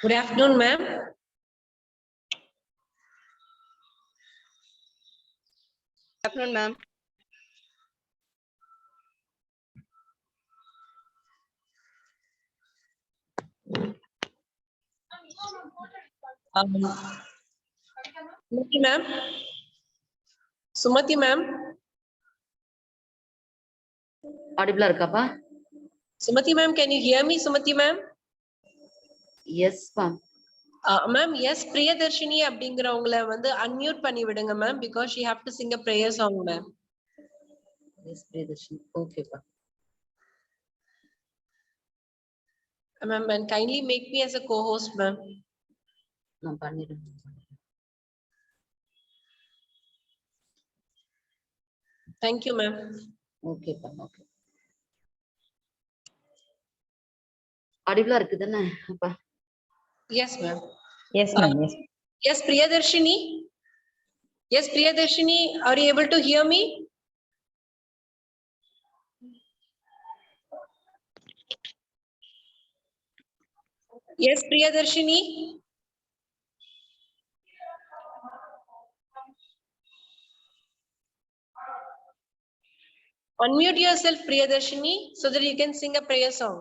Good afternoon, ma'am. Good afternoon, ma'am. Sumati ma'am. Sumati ma'am. Audible irukappa? Sumati ma'am, can you hear me, Sumati ma'am? Yes, ma'am. Ma'am, yes, Priyadarshini அப்படிங்கறவங்கள வந்து unmute பண்ணி விடுங்க ma'am, because she have to sing a prayer song, ma'am. Yes, Priyadarshini. Okay, ma'am. Ma'am, and kindly make me as a co-host, ma'am. நான் பண்ணிடுறேன். Thank you, ma'am. Okay, ma'am. Okay. Audible இருக்குதானே அப்பா? Yes, ma'am. Yes, ma'am. Yes. Yes, Priyadarshini. Yes, Priyadarshini, are you able to hear me? Yes, Priyadarshini. Unmute yourself, Priyadarshini, so that you can sing a prayer song.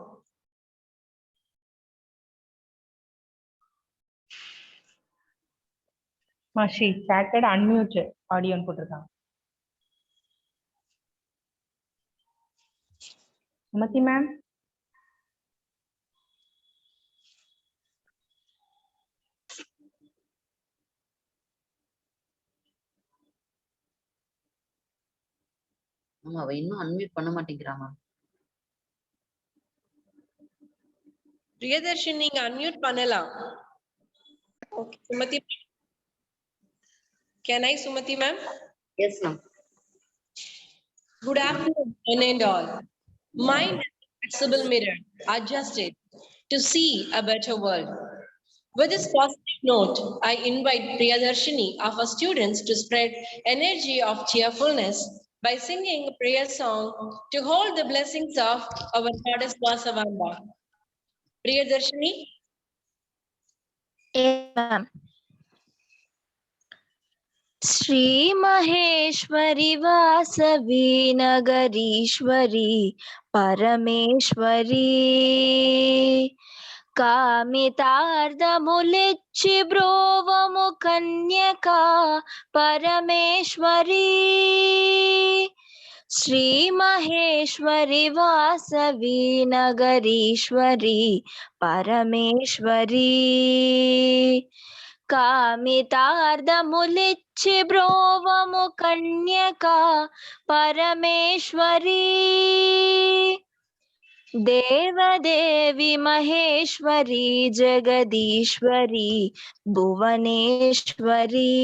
She chatted unmute audio போட்டிருக்காங்க. Sumati ma'am. ஆமா, அவ இன்னும் unmute பண்ண மாட்டேங்கிறாங்க. Priyadarshini, நீங்க unmute பண்ணலாம். Okay, Sumati. Can I, Sumati ma'am? Yes, ma'am. Good afternoon, one and all. Mind is a flexible mirror, adjusted to see a better world. With this positive note, I invite Priyadarshini of our students to spread energy of cheerfulness by singing a prayer song to hold the blessings of our goddess Vasavamba. Priyadarshini. Yes, ma'am. Shri Maheshwari Vasavi नगरीश्वरी परमेश्वरी कामितार्धमुलिच्छि ब्रोवमु कन्यका परमेश्वरी श्री महेश्वरी वासवी नगरीश्वरी परमेश्वरी कामितार्धमुलिच्छि ब्रोवमु कन्यका परमेश्वरी देवदेवी महेश्वरी जगदीश्वरी भुवनेश्वरी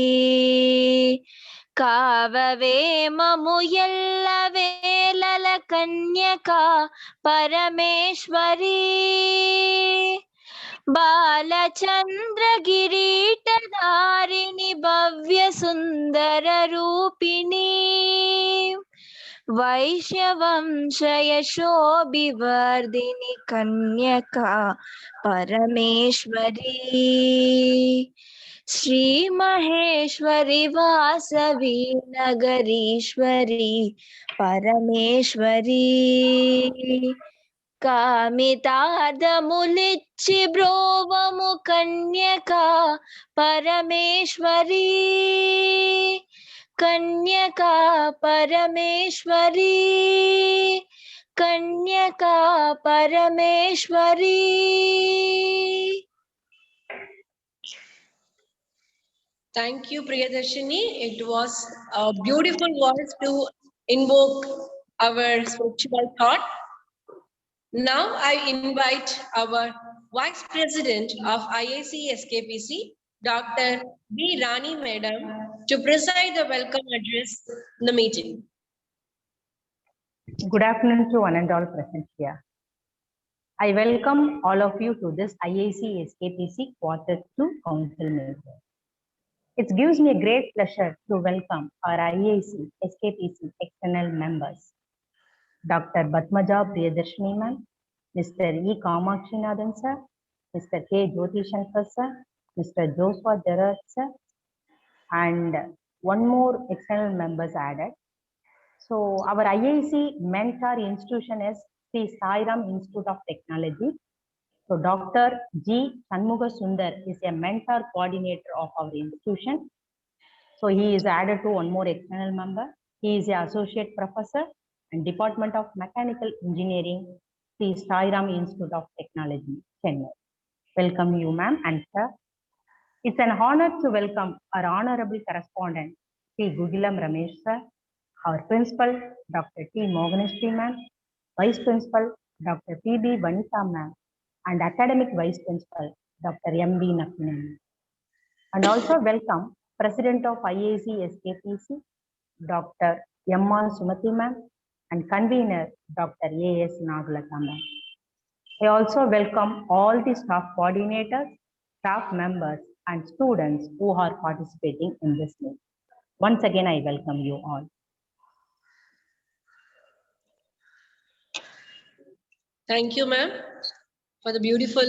काववे ममुयल्लवेलल कन्यका परमेश्वरी बालचन्द्रगिरीटधारिणि भव्य सुन्दर रूपिणी वैश्यवंशयशोभिवर्धिनि कन्यका परमेश्वरी श्री महेश्वरी वासवी नगरीश्वरी परमेश्वरी कामितार्धमुलिच्छि ब्रोवमु कन्यका परमेश्वरी कन्यका परमेश्वरी कन्यका परमेश्वरी. Thank you, Priyadarshini. It was a beautiful voice to invoke our spiritual thought. Now I invite our Vice President of IIC SKPC, Dr. B. Rani Madam, to preside the welcome address in the meeting. Good afternoon to one and all present here. I welcome all of you to this IIC SKPC Q2 Council meeting. It gives me a great pleasure to welcome our IIC SKPC external members. Dr. Batmaja Priyadarshini ma'am, Mr. E. Kamakshinadan sir, Mr. K. Jyoti Shankar sir, Mr. Joshua Gerard sir, and one more external members added. So our IIC mentor institution is Sri Sairam Institute of Technology. So Dr. G. Shanmuga Sundar is a mentor coordinator of our institution. So he is added to one more external member. He is an associate professor and Department of Mechanical Engineering, Sri Sairam Institute of Technology, Chennai. Welcome you, ma'am and sir. It's an honor to welcome our honorable correspondent, Sri Gugilam Ramesh sir, our principal, Dr. T. Moganeshri ma'am, vice principal, Dr. P.B. Vanitha ma'am, and academic vice principal, Dr. M.B. Nakinen. And also welcome President of IIC SKPC, Dr. M.R. Sumati ma'am, and convener, Dr. A.S. Nagalata ma'am. I also welcome all the staff coordinators, staff members, and students who are participating in this meeting. Once again, I welcome you all. Thank you, ma'am, for the beautiful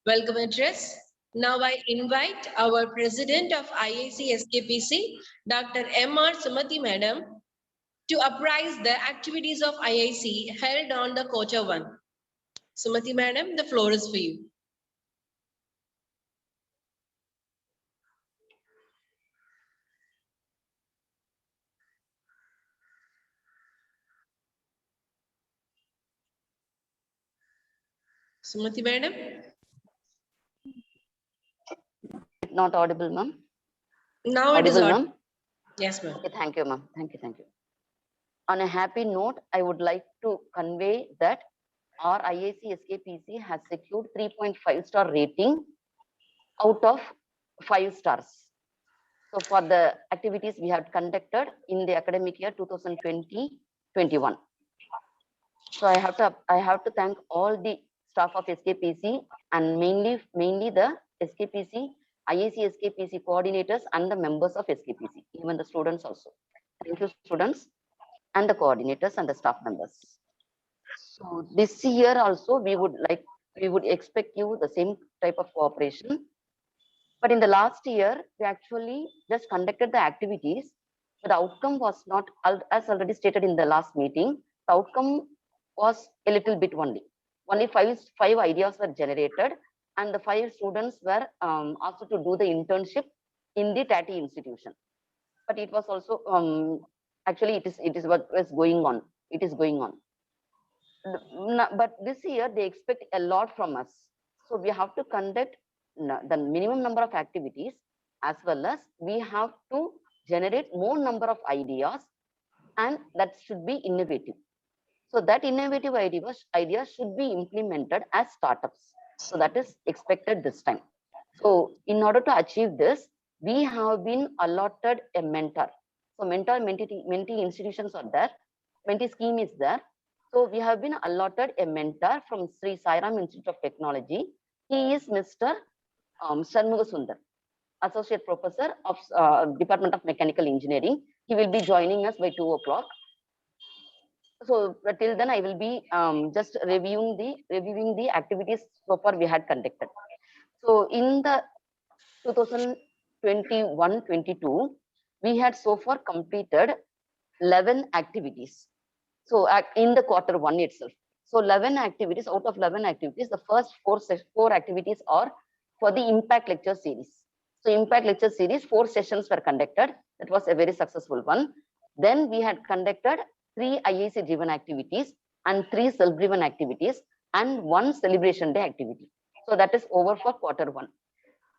welcome address. Now I invite our President of IIC SKPC, Dr. M.R. Sumati Madam, to apprise the activities of IIC held on the quarter one. Sumati Madam, the floor is for you. Sumati Madam? Not audible, ma'am. Now it is Audible, audible. ma'am. Yes, ma'am. Okay, thank you, ma'am. Thank you, thank you. On a happy note, I would like to convey that our IIC SKPC has secured 3.5-star rating out of 5 stars. So for the activities we have conducted in the academic year 2020-21. So I have to thank all the staff of SKPC and mainly the SKPC, IIC SKPC coordinators and the members of SKPC, even the students also. Thank you, students and the coordinators and the staff members. So this year also we would expect you the same type of cooperation. But in the last year, we actually just conducted the activities, but the outcome was not, as already stated in the last meeting, the outcome was a little bit only. Only five ideas were generated, and the 5 students were asked to do the internship in the TATI institution. But it was also actually it is what was going on. It is going on. But this year they expect a lot from us, so we have to conduct the minimum number of activities, as well as we have to generate more number of ideas, and that should be innovative. So that innovative idea should be implemented as startups. So that is expected this time. So in order to achieve this, we have been allotted a mentor. So mentee institutions are there, mentee scheme is there. So we have been allotted a mentor from Sri Sairam Institute of Technology. He is Mr. Shanmuga Sundar, Associate Professor of Department of Mechanical Engineering. He will be joining us by 2 o'clock. So till then, I will be just reviewing the activities so far we had conducted. So in the 2021-22, we had so far completed 11 activities. So in the quarter one itself. So 11 activities, out of 11 activities, the first 4 activities are for the impact lecture series. So impact lecture series, 4 sessions were conducted. That was a very successful one. Then we had conducted 3 IIC driven activities and 3 self-driven activities and 1 celebration day activity. So that is over for quarter one.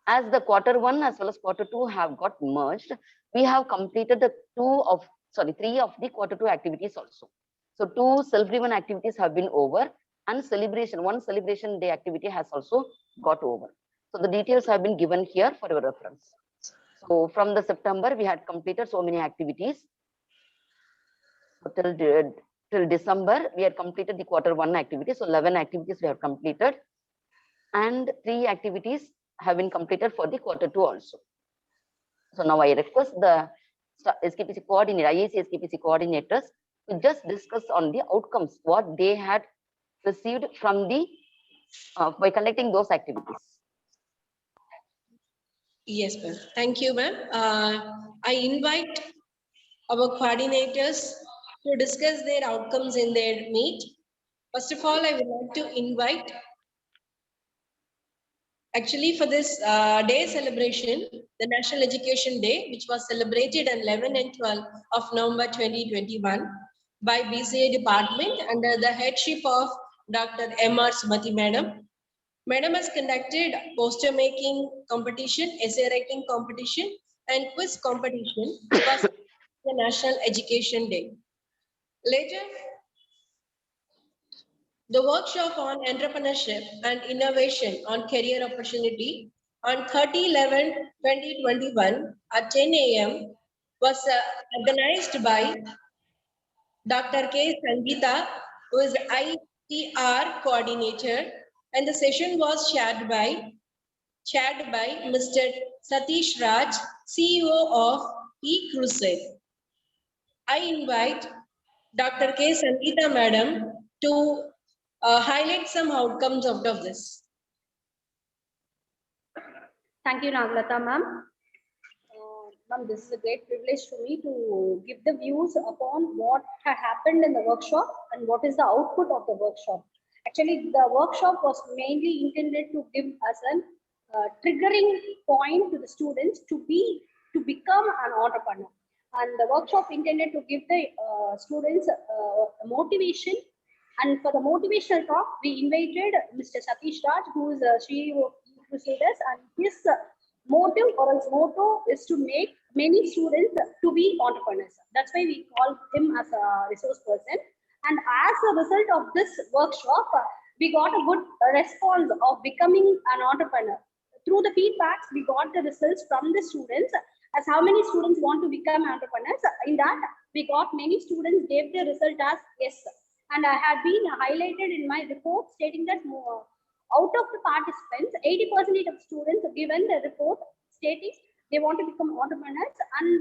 As the quarter one as well as quarter two have got merged, we have completed the 3 of the quarter two activities also. So 2 self-driven activities have been over, and 1 celebration day activity has also got over. So the details have been given here for your reference. So from the September, we had completed so many activities. So till December, we had completed the quarter one activity. So 11 activities we have completed, and 3 activities have been completed for the quarter two also. So now I request the SKPC coordinator, IIC SKPC coordinators to just discuss on the outcomes, what they had received from the by conducting those activities. Yes, ma'am. Thank you, ma'am. I invite our coordinators to discuss their outcomes in their meet. First of all, I would like to invite, actually for this day celebration, the National Education Day, which was celebrated on 11 and 12 of November 2021 by BCA department under the headship of Dr. M.R. Sumati Madam. Madam has conducted poster making competition, essay writing competition, and quiz competition for the National Education Day. Later, the workshop on entrepreneurship and innovation on career opportunity on 30/11/2021 at 10 a.m. was organized by Dr. K. Sangeeta, who is ITR coordinator, and the session was chaired by Mr. Satish Raj, CEO of eCruise. I invite Dr. K. Sangeeta Madam to highlight some outcomes out of this. Thank you, Naglata ma'am. Ma'am, this is a great privilege for me to give the views upon what had happened in the workshop and what is the output of the workshop. Actually, the workshop was mainly intended to give us a triggering point to the students to become an entrepreneur. And the workshop intended to give the students motivation. And for the motivational talk, we invited Mr. Satish Raj, who is a CEO of Crusaders, and his motive or his motto is to make many students to be entrepreneurs. That's why we call him as a resource person. And as a result of this workshop, we got a good response of becoming an entrepreneur. Through the feedbacks, we got the results from the students as how many students want to become entrepreneurs. In that, we got many students gave the result as yes. And I had been highlighted in my report stating that out of the participants, 80% of students have given the report stating they want to become entrepreneurs and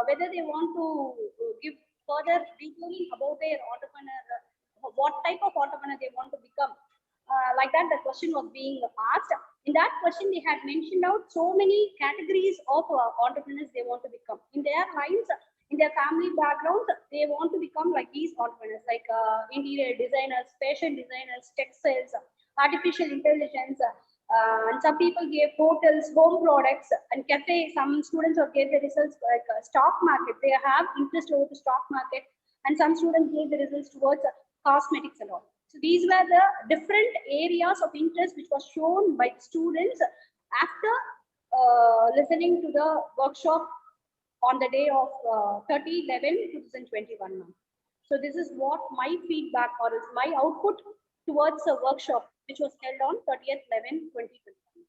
whether they want to give further detailing about their entrepreneur, what type of entrepreneur they want to become. Like that, the question was being asked. In that question, they had mentioned out so many categories of entrepreneurs they want to become. In their lives, in their family backgrounds, they want to become like these entrepreneurs, like interior designers, fashion designers, textiles, artificial intelligence, and some people gave hotels, home products, and cafe. Some students gave the results like stock market. They have interest over the stock market, and some students gave the results towards cosmetics and all. So these were the different areas of interest which was shown by the students after listening to the workshop on the day of 30/11/2021. So this is what my feedback or is my output towards a workshop which was held on 30/11/2021.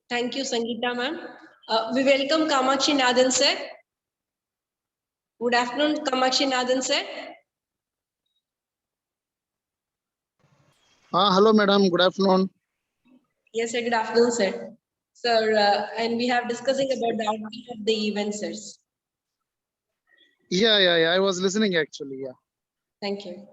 Thank you, Sangeeta ma'am. We welcome Kamakshi Nathan sir. Good afternoon, Kamakshi Nathan sir. Hello, madam. Good afternoon. Yes, sir. Good afternoon, sir. Sir, and we have discussing about the outcome of the event, sirs. Yeah. I was listening actually. Yeah. Thank you.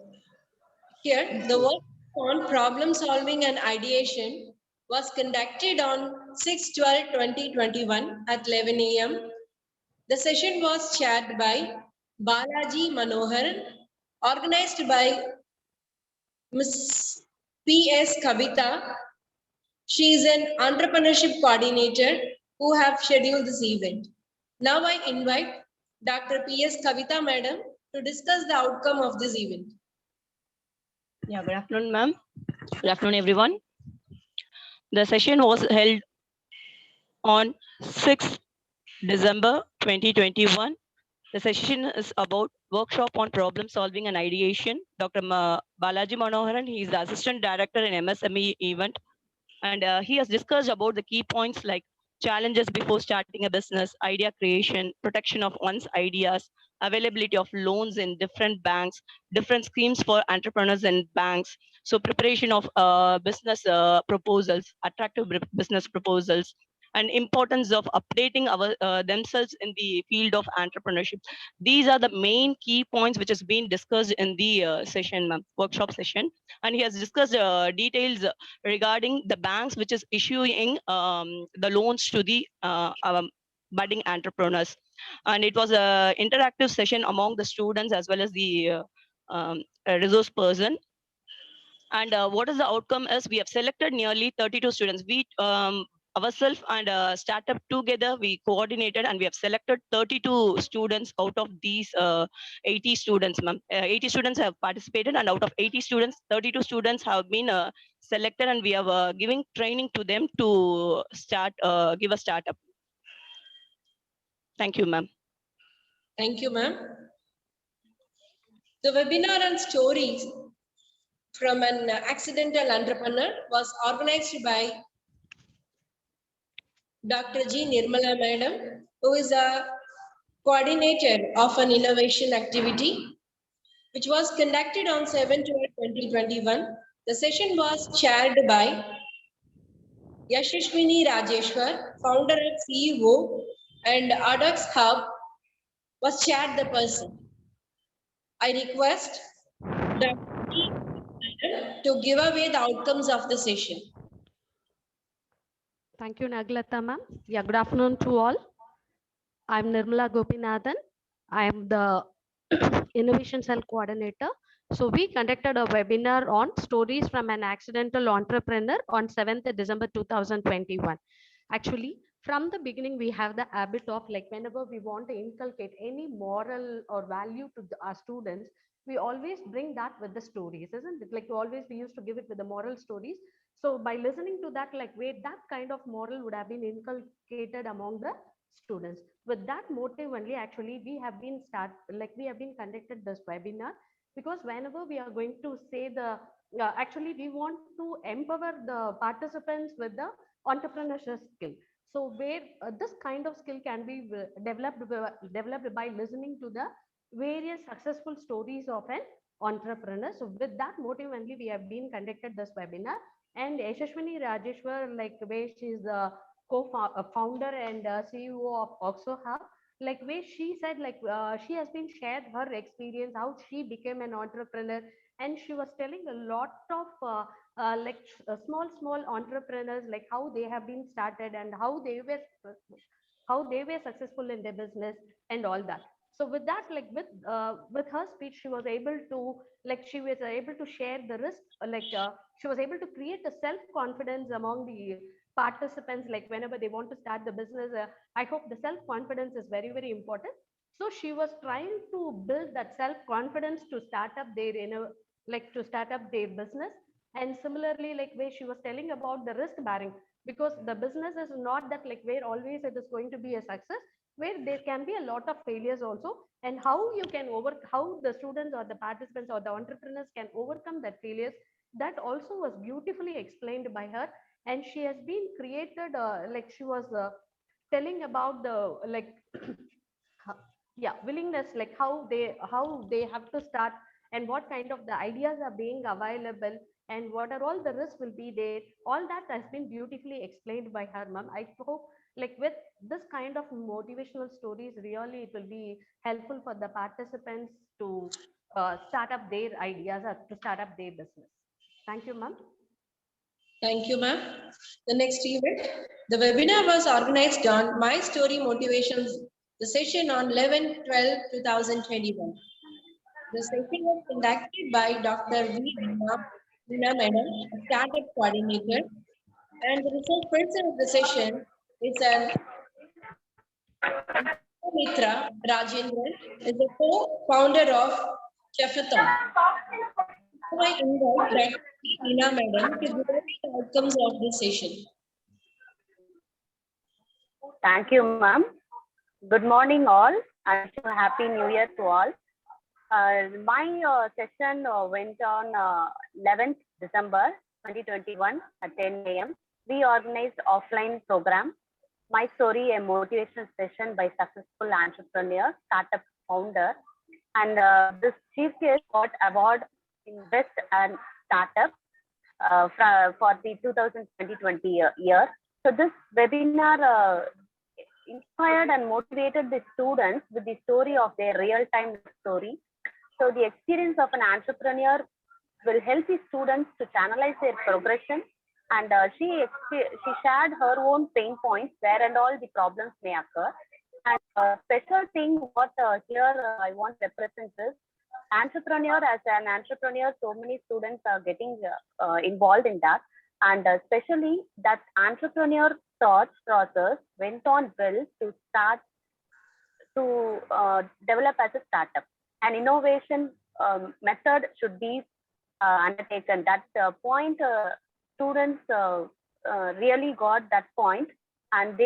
Here, the work on problem solving and ideation was conducted on 6/12/2021 at 11 a.m. The session was chaired by Balaji Manoharan, organized by Ms. P.S. Kavita. She is an entrepreneurship coordinator who have scheduled this event. Now I invite Dr. P.S. Kavita Madam to discuss the outcome of this event. Yeah, good afternoon, ma'am. Good afternoon, everyone. The session was held on 6th December 2021. The session is about workshop on problem solving and ideation. Dr. Balaji Manoharan, he is the assistant director in MSME event. And he has discussed about the key points like challenges before starting a business, idea creation, protection of one's ideas, availability of loans in different banks, different schemes for entrepreneurs and banks. So preparation of business proposals, attractive business proposals, and importance of updating our themselves in the field of entrepreneurship. These are the main key points which has been discussed in the session, workshop session. And he has discussed details regarding the banks which is issuing the loans to the budding entrepreneurs. And it was a interactive session among the students as well as the resource person. And what is the outcome is we have selected nearly 32 students. We ourselves and startup together, we coordinated and we have selected 32 students out of these 80 students. 80 students have participated, and out of 80 students, 32 students have been selected, and we are giving training to them to start give a startup. Thank you, ma'am. Thank you, ma'am. The webinar on stories from an accidental entrepreneur was organized by Dr. G. Nirmala Madam, who is a coordinator of an innovation activity, which was conducted on 7/12/2021. The session was chaired by Yashashwini Rajeshwar, founder and CEO, and ADOX Hub was chaired the person. I request Dr. G. to give away the outcomes of the session. Thank you, Naglata ma'am. Yeah, good afternoon to all. I'm Nirmala Gopinathan. I am the Innovation Cell Coordinator. So we conducted a webinar on stories from an accidental entrepreneur on 7th December 2021. Actually, from the beginning, we have the habit of like whenever we want to inculcate any moral or value to our students, we always bring that with the stories, isn't it? Like always we used to give it with the moral stories. So by listening to that, like wait, that kind of moral would have been inculcated among the students. With that motive only, actually, we have been conducted this webinar, because whenever we are going to say the, actually we want to empower the participants with the entrepreneurship skill. So where this kind of skill can be developed by listening to the various successful stories of an entrepreneur. So with that motive only, we have been conducted this webinar. And Yashashwini Rajeshwar, like where she is the co-founder and CEO of Oxo Hub, like where she said like she has been shared her experience how she became an entrepreneur, and she was telling a lot of small entrepreneurs, like how they have been started and how they were successful in their business and all that. So with that, like with her speech, she was able to share the risk, she was able to create a self confidence among the participants, like whenever they want to start the business. I hope the self confidence is very, very important. So she was trying to build that self confidence to start up their to start up their business. And similarly, like where she was telling about the risk bearing, because the business is not that like where always it is going to be a success, where there can be a lot of failures also, and how you can how the students or the participants or the entrepreneurs can overcome that failures, that also was beautifully explained by her. And she has been created she was telling about the willingness, like how they have to start, and what kind of the ideas are being available, and what are all the risks will be there. All that has been beautifully explained by her, ma'am. I hope like with this kind of motivational stories, really it will be helpful for the participants to start up their ideas or to start up their business. Thank you, ma'am. Thank you, ma'am. The next event, the webinar was organized on My Story Motivations, the session on 11/12/2021. The session was conducted by Dr. V. Veena Madam, a startup coordinator, and the research person of the session is an Mitra Rajendran, is the co-founder of Chafathon. So I invite Dr. Veena Madam to give us the outcomes of this session. Thank you, ma'am. Good morning, all, and happy New Year to all. My session went on 11th December 2021 at 10 a.m. We organized offline program, My Story, a motivational session by successful entrepreneur, startup founder, and this chief guest got award in Best and Startup for the 2020 year. So this webinar inspired and motivated the students with the story of their real-time story. So the experience of an entrepreneur will help the students to channelize their progression, and she shared her own pain points where and all the problems may occur. And special thing what here I want to represent is entrepreneur. As an entrepreneur, so many students are getting involved in that, and especially that entrepreneur thought process went on well to start to develop as a startup. An innovation method should be undertaken. That point students really got that point, and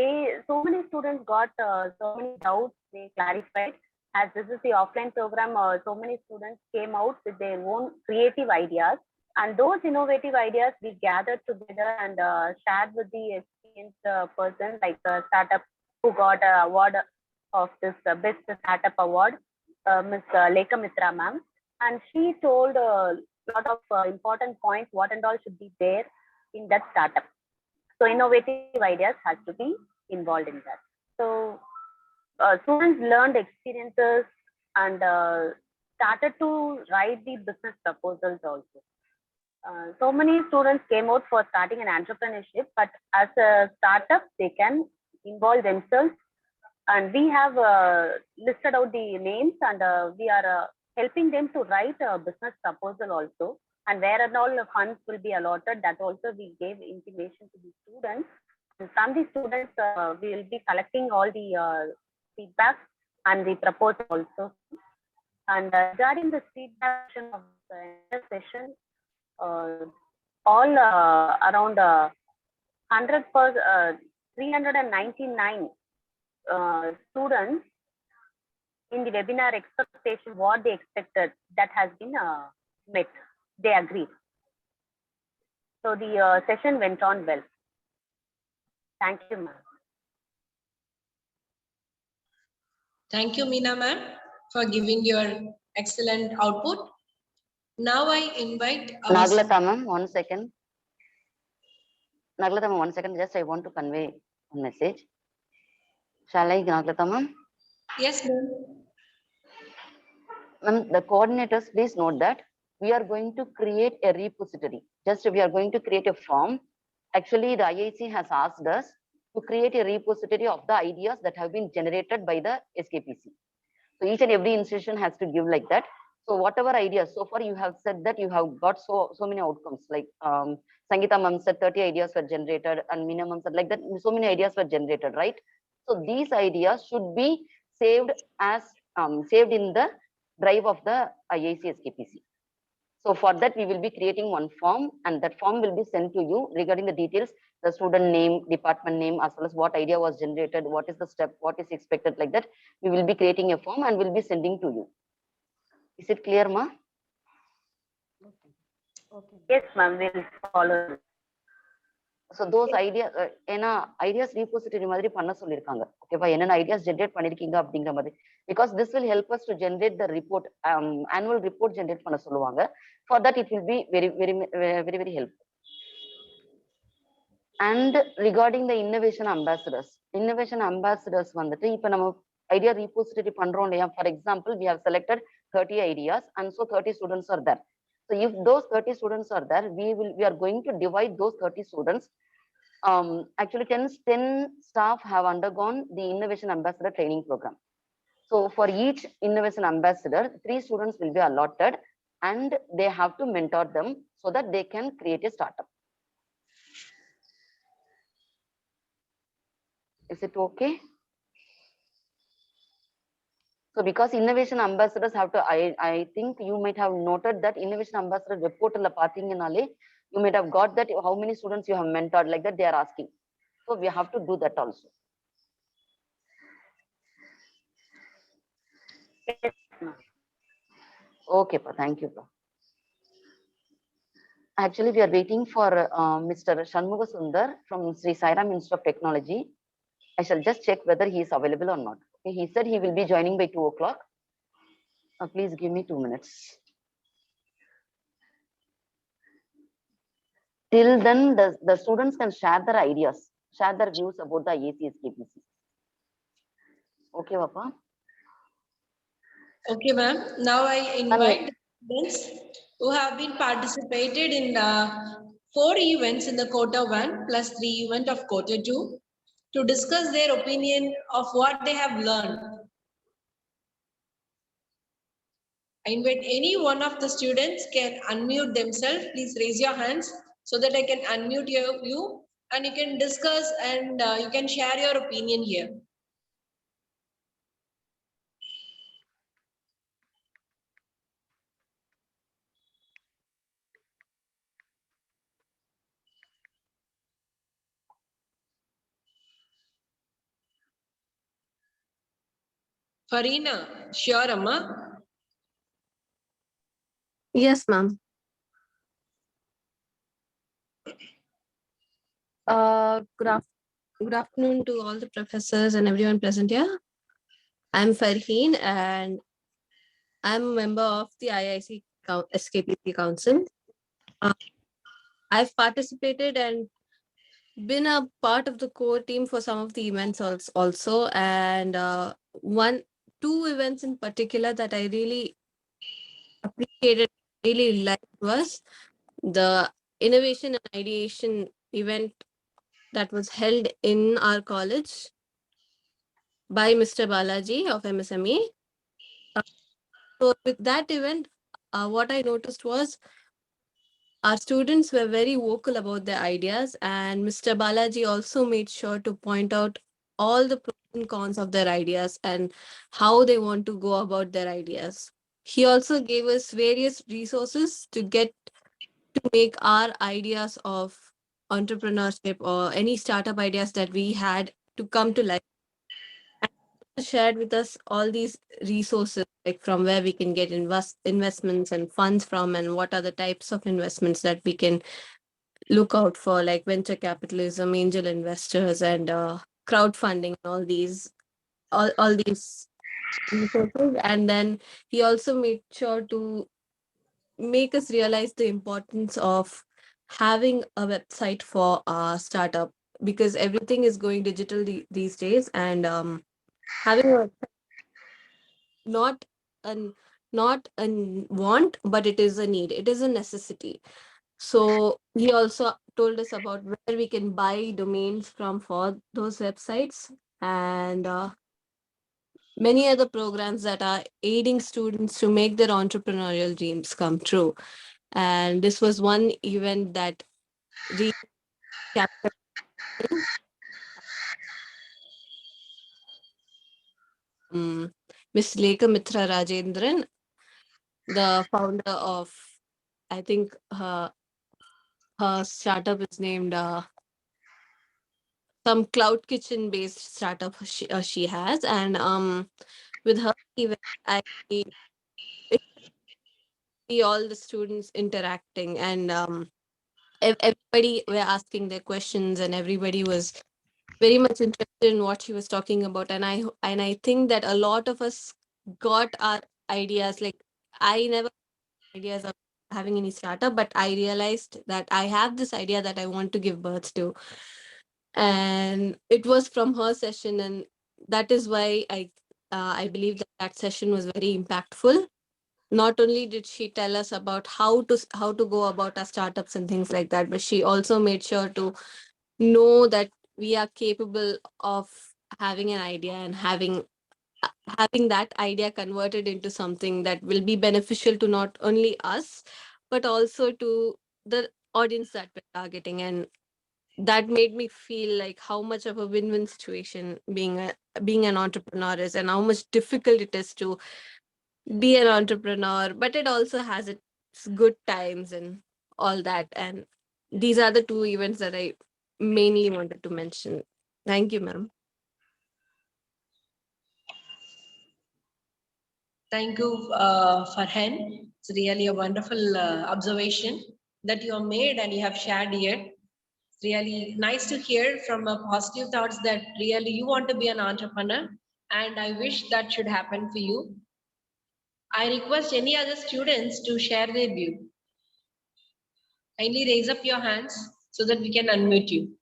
so many students got so many doubts they clarified. As this is the offline program, so many students came out with their own creative ideas, and those innovative ideas we gathered together and shared with the experienced person, like a startup who got an award of this best startup award, Ms. Lekha Mitra ma'am, and she told a lot of important points what and all should be there in that startup. So innovative ideas has to be involved in that. So students learned experiences and started to write the business proposals also. So many students came out for starting an entrepreneurship, but as a startup, they can involve themselves. And we have listed out the names, and we are helping them to write a business proposal also. And where and all the funds will be allotted, that also we gave intimation to the students. And from the students, we will be collecting all the feedback and the proposal also. And regarding the feedback of the session, all around 399 students in the webinar expectation, what they expected, that has been met. They agreed. So the session went on well. Thank you, ma'am. Thank you, Meena ma'am, for giving your excellent output. Now I invite Naglata ma'am, 1 second. Naglata ma'am, 1 second. Just I want to convey a message. Shall I, Naglata ma'am? Yes, ma'am. Ma'am, the coordinators, please note that we are going to create a repository. Just we are going to create a form. Actually, the IIC has asked us to create a repository of the ideas that have been generated by the SKPC. So each and every institution has to give like that. So whatever ideas, so far you have said that you have got so many outcomes, like Sangeeta ma'am said 30 ideas were generated, and Meena ma'am said like that, so many ideas were generated, right? So these ideas should be saved as saved in the drive of the IIC SKPC. So for that, we will be creating one form, and that form will be sent to you regarding the details, the student name, department name, as well as what idea was generated, what is the step, what is expected, like that. We will be creating a form and will be sending to you. Is it clear, ma? Okay. Yes, ma'am, we'll follow. So those ideas, ideas repository மாதிரி பண்ண சொல்லிருக்காங்க. ஓகேவா, என்னென்ன ideas generate பண்ணிருக்கீங்க அப்படிங்கிற மாதிரி. Because this will help us to generate the report, annual report generate பண்ண சொல்லுவாங்க. For that, it will be very helpful. And regarding the innovation ambassadors வந்துட்டு இப்ப நம்ம idea repository பண்றோம் இல்லையா? For example, we have selected 30 ideas, and so 30 students are there. So if those 30 students are there, we are going to divide those 30 students. Actually 10 staff have undergone the innovation ambassador training program. So for each innovation ambassador, 3 students will be allotted, and they have to mentor them so that they can create a startup. Is it okay? So because innovation ambassadors have to, I think you might have noted that innovation ambassador report la pathinganale, you might have got that how many students you have mentored, like that they are asking. So we have to do that also. Okay, pa, thank you, pa. Actually, we are waiting for Mr. Shanmuga Sundar from Sri Sairam Institute of Technology. I shall just check whether he is available or not. Okay, he said he will be joining by 2 o'clock. Please give me 2 minutes. Till then, the students can share their ideas. share their views about the IIC SKPC. Okay, Papa. Okay, ma'am. Now I Ma'am, invite students who have been participated in 4 events in the quarter 1 plus 3 event of quarter 2 to discuss their opinion of what they have learned. I invite any one of the students can unmute themselves. Please raise your hands so that I can unmute you and you can discuss and you can share your opinion here. Farina, sure, Amma. Yes, ma'am. Good afternoon to all the professors and everyone present here. I'm Farheen and I'm a member of the IIC SKPC Council. I've participated and been a part of the core team for some of the events also. And two events in particular that I really appreciated, really liked was the innovation and ideation event that was held in our college by Mr. Balaji of MSME. So with that event, what I noticed was our students were very vocal about their ideas, and Mr. Balaji also made sure to point out all the pros and cons of their ideas and how they want to go about their ideas. He also gave us various resources to make our ideas of entrepreneurship or any startup ideas that we had to come to life. Shared with us all these resources, like from where we can get investments and funds from, and what are the types of investments that we can look out for, like venture capitalism, angel investors, and crowdfunding, all these resources. And then he also made sure to make us realize the importance of having a website for a startup, because everything is going digital these days, and having a not an not a want, but it is a need, it is a necessity. So he also told us about where we can buy domains from for those websites, and many other programs that are aiding students to make their entrepreneurial dreams come true. And this was one event that really captured Miss Lekha Mitra Rajendran, the founder of, I think her startup is named some cloud kitchen based startup she has. And with her event, I see all the students interacting, and everybody were asking their questions, and everybody was very much interested in what she was talking about. And I think that a lot of us got our ideas. Like, I never had ideas of having any startup, but I realized that I have this idea that I want to give birth to, and it was from her session. And that is why I believe that that session was very impactful. Not only did she tell us about how to go about our startups and things like that, but she also made sure to know that we are capable of having an idea and having that idea converted into something that will be beneficial to not only us, but also to the audience that we're targeting. And that made me feel like how much of a win-win situation being an entrepreneur is, and how much difficult it is to be an entrepreneur, but it also has its good times and all that. And these are the two events that I mainly wanted to mention. Thank you, ma'am. Thank you, Farhan. It's really a wonderful observation that you have made and you have shared here. It's really nice to hear from a positive thoughts that really you want to be an entrepreneur, and I wish that should happen for you. I request any other students to share their view. Kindly raise up your hands so that we can unmute you.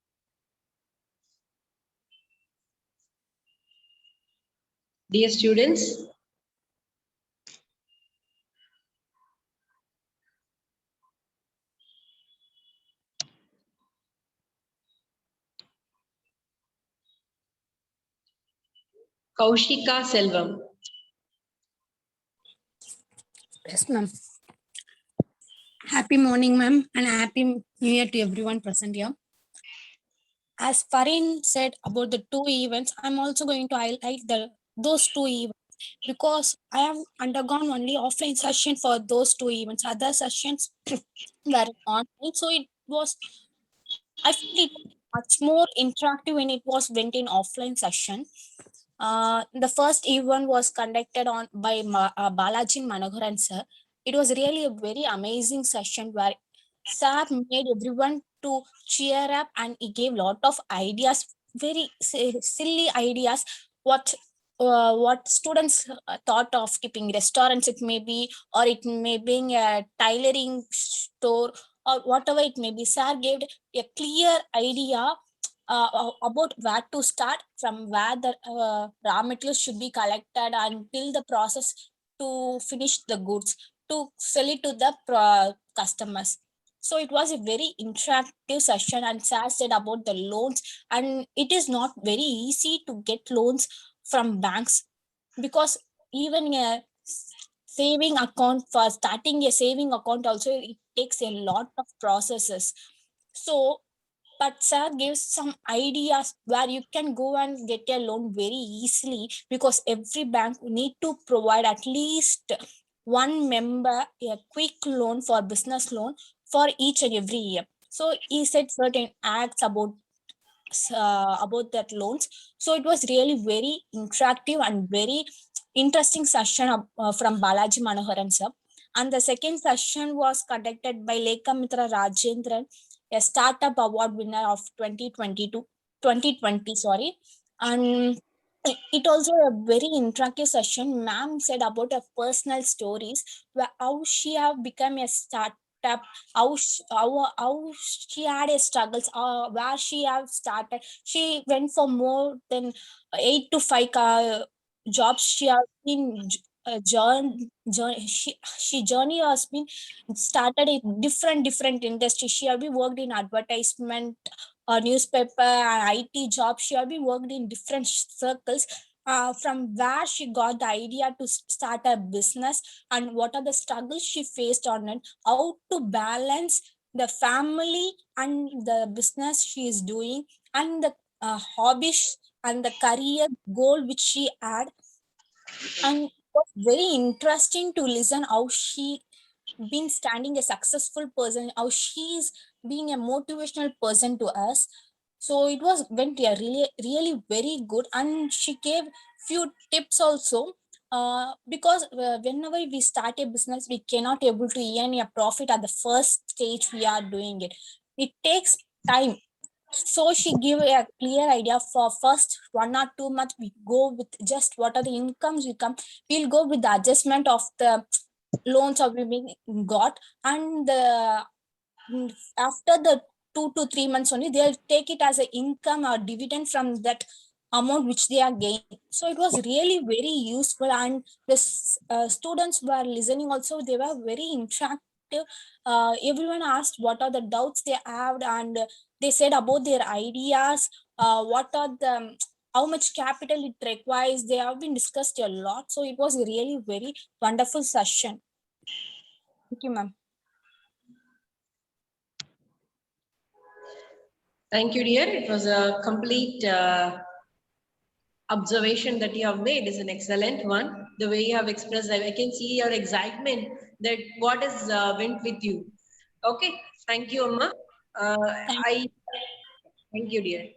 Dear students, Kaushika Selvam. Yes, ma'am. Happy morning, ma'am, and happy new year to everyone present here. As Farin said about the two events, I'm also going to highlight those two events because I have undergone only offline session for those two events. Other sessions were online, so I feel it was much more interactive when it was went in offline session. The first event was conducted by Balaji Manoharan sir. It was really a very amazing session where sir made everyone to cheer up and he gave lot of ideas, very silly ideas. What students thought of keeping restaurants, it may be, or it may be a tailoring store, or whatever it may be. Sir gave a clear idea about where to start, from where the raw materials should be collected until the process to finish the goods to sell it to the customers. So it was a very interactive session, and Sir said about the loans, and it is not very easy to get loans from banks because even a saving account, for starting a saving account also, it takes a lot of processes. So but sir gives some ideas where you can go and get a loan very easily, because every bank need to provide at least one member a quick loan for business loan for each and every year. So he said certain acts about that loans. So it was really very interactive and very interesting session from Balaji Manoharan sir. And the second session was conducted by Lekha Mitra Rajendran, a startup award winner of 2020, sorry. And it also a very interactive session. Ma'am said about her personal stories, where how she have become a startup, how she had a struggles, where she have started. She went for more than 8 to 5 jobs. She has been she journey has been started in different industries. She have been worked in advertisement, newspaper, and IT jobs. She have been worked in different circles. From where she got the idea to start a business, and what are the struggles she faced on it, how to balance the family and the business she is doing, and the hobbies and the career goal which she had. And it was very interesting to listen how she been standing a successful person, how she is being a motivational person to us. So it was went really very good, and she gave few tips also. Because whenever we start a business, we cannot able to earn a profit at the first stage we are doing it. It takes time. So she give a clear idea for first 1 or 2 months. We go with just what are the incomes we come. We'll go with the adjustment of the loans of we got, and after the 2 to 3 months only, they'll take it as an income or dividend from that amount which they are gaining. So it was really very useful, and the students were listening also. They were very interactive. Everyone asked what are the doubts they have, and they said about their ideas, what are the how much capital it requires. They have been discussed a lot. So it was really very wonderful session. Thank you, ma'am. Thank you, dear. It was a complete observation that you have made is an excellent one. The way you have expressed, I can see your excitement that what is went with you. Okay, thank you, Amma. Thank you, dear.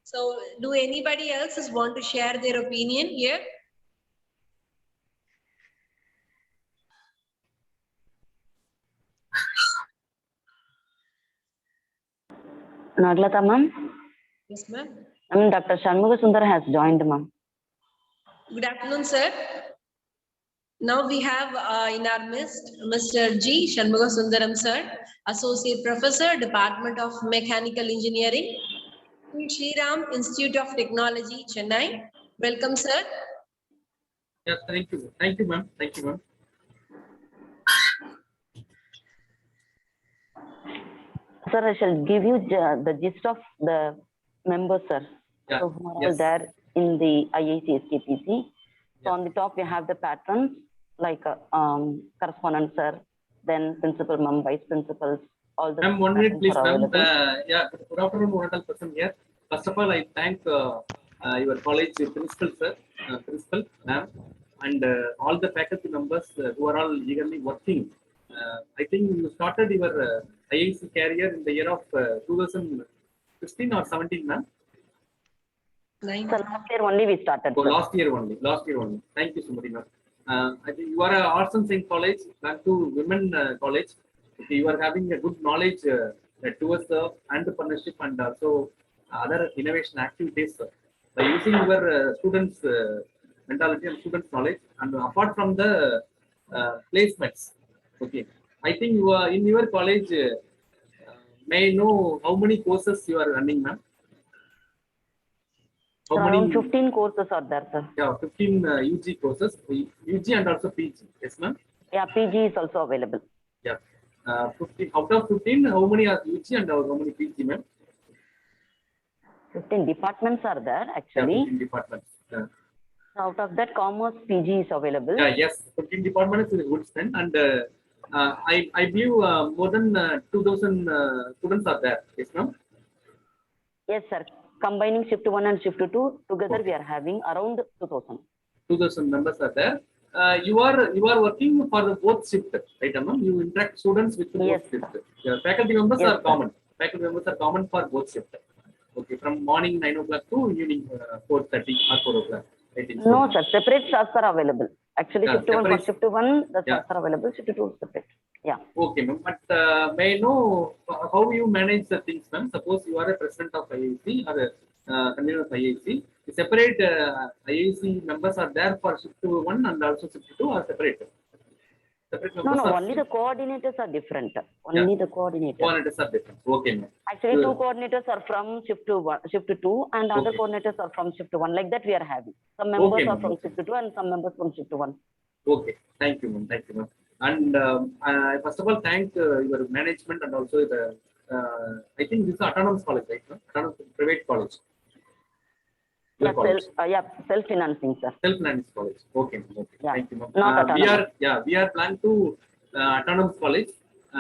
So, do anybody else want to share their opinion here? Naglata ma'am. Yes, ma'am. Dr. Shanmuga Sundar has joined, ma'am. Good afternoon, sir. Now we have in our midst Mr. G. Shanmuga Sundaram, sir, Associate Professor, Department of Mechanical Engineering, Sri Ram Institute of Technology, Chennai. Welcome, sir. Yeah, thank you. Thank you, ma'am. Thank you, ma'am. Sir, I shall give you the gist of the members, sir. Yeah. So who are all Yes. there in the IIC SKPC. So Yeah. on the top, we have the patrons like correspondent, sir, then principal, ma'am, vice principals, all the Ma'am, 1 minute, patrons please, are ma'am. available. Yeah, good afternoon, one person here. First of all, I thank your college principal, sir, principal, ma'am, and all the faculty members who are all eagerly working. I think you started your IIC career in the year of 2016 or 17, ma'am. So last year only we started. Oh, sir. last year only. Last year only. Thank you so much, ma'am. I think you are a arts and science college, back to women college. Okay, you are having a good knowledge towards the entrepreneurship and also other innovation activities by using your students' mentality and students' knowledge. And apart from the placements, okay, I think you are in your college. May I know how many courses you are running, ma'am? How So many? around 15 courses are there, sir. Yeah, 15 UG courses, UG and also PG. Yes, ma'am. Yeah, PG is also available. Yeah. 15 out of 15, how many are UG and how many PG, ma'am? 15 departments are there Yeah, actually. 15 departments. Yeah. Out of that, commerce PG is available. Yeah, yes, 15 departments is a good strength, and I believe more than 2,000 students are there. Yes, ma'am. Yes, sir. Combining shift 1 and shift 2 together, Okay. we are having around 2,000. 2,000 members are there. You are working for the both shift, right, ma'am? You interact students with the Yes, both shift. Yeah, faculty members Yes, are sir. common. Faculty members are common for both shift. Okay, from morning 9 o'clock to evening 4:30 or 4 o'clock. No, sir. Separate staffs are available. Actually, Yeah, shift 1 for separate- shift 1, the Yeah. staffs are available. Shift 2 separate. Yeah. Okay, ma'am. But may I know how you manage the things, ma'am? Suppose you are a president of IIC or a convener of IIC. The separate IIC members are there for shift 1 and also shift 2 are separate. Separate No, members no. are Only the coordinators are different. Only the coordinators. coordinators are different. Okay, ma'am. Actually, 2 coordinators are from shift 1, shift 2, and other Okay. coordinators are from shift 1. Like that, we are having. Some members Okay, are ma'am. from shift 2 and some members from shift 1. Okay, thank you, ma'am. Thank you, ma'am. And I first of all thank your management and also the. I think this is autonomous college, right? No? Autonomous private college. Your college. Self-financing, sir. Self-finance college. Okay, ma'am. Okay. Yeah. Thank you, ma'am. Not We are planning to autonomous college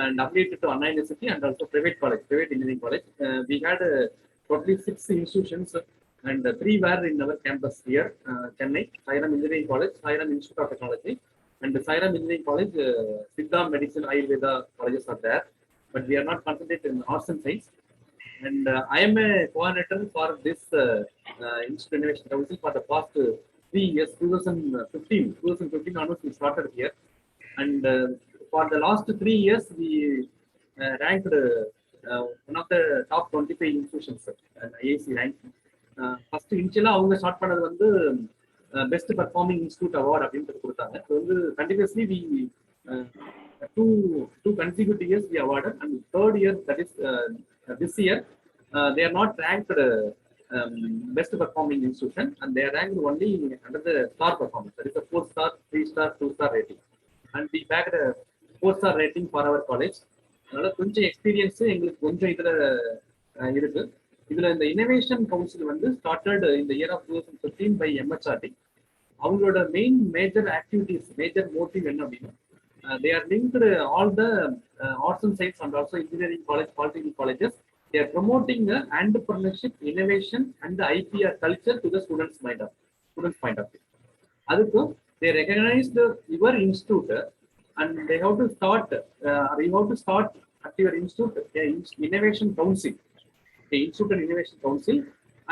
and update it to Anna University and also private college, private engineering college. We had totally 6 institutions and 3 were in our campus here, Chennai, Sairam Engineering College, Sairam Institute of Technology, and the Sairam Engineering College, Siddha Medicine, Ayurveda colleges are there, but we are not concentrated in arts and science. And I am a coordinator for this Institute Innovation Council for the past 3 years, 2015 onwards we started here. And for the last 3 years, we ranked one of the top 25 institutions, IIC ranked. First initially அவங்க start பண்ணது வந்து best performing institute award அப்படின்றது கொடுத்தாங்க. அது வந்து continuously we two consecutive years we awarded, and third year, that is this year, they are not ranked best performing institution, and they are ranked only under the star performance. That is a 4-star, 3-star, 2-star rating, and we bagged a 4-star rating for our college. அதனால கொஞ்சம் experience எங்களுக்கு கொஞ்சம் இதுல இருக்கு. இதுல இந்த innovation council வந்து started இந்த இயர் ஆஃப் 2015 பை MHRD. அவங்களோட மேஜர் ஆக்டிவிட்டிஸ், மேஜர் மோட்டிவ் என்ன அப்படின்னா, they are linked all the arts and science and also engineering college, polytechnic colleges. They are promoting the entrepreneurship, innovation, and the IPR culture to the students' point of view. அதுக்கு they recognize your institute and they have to start. You have to start at your institute innovation council, institute and innovation council,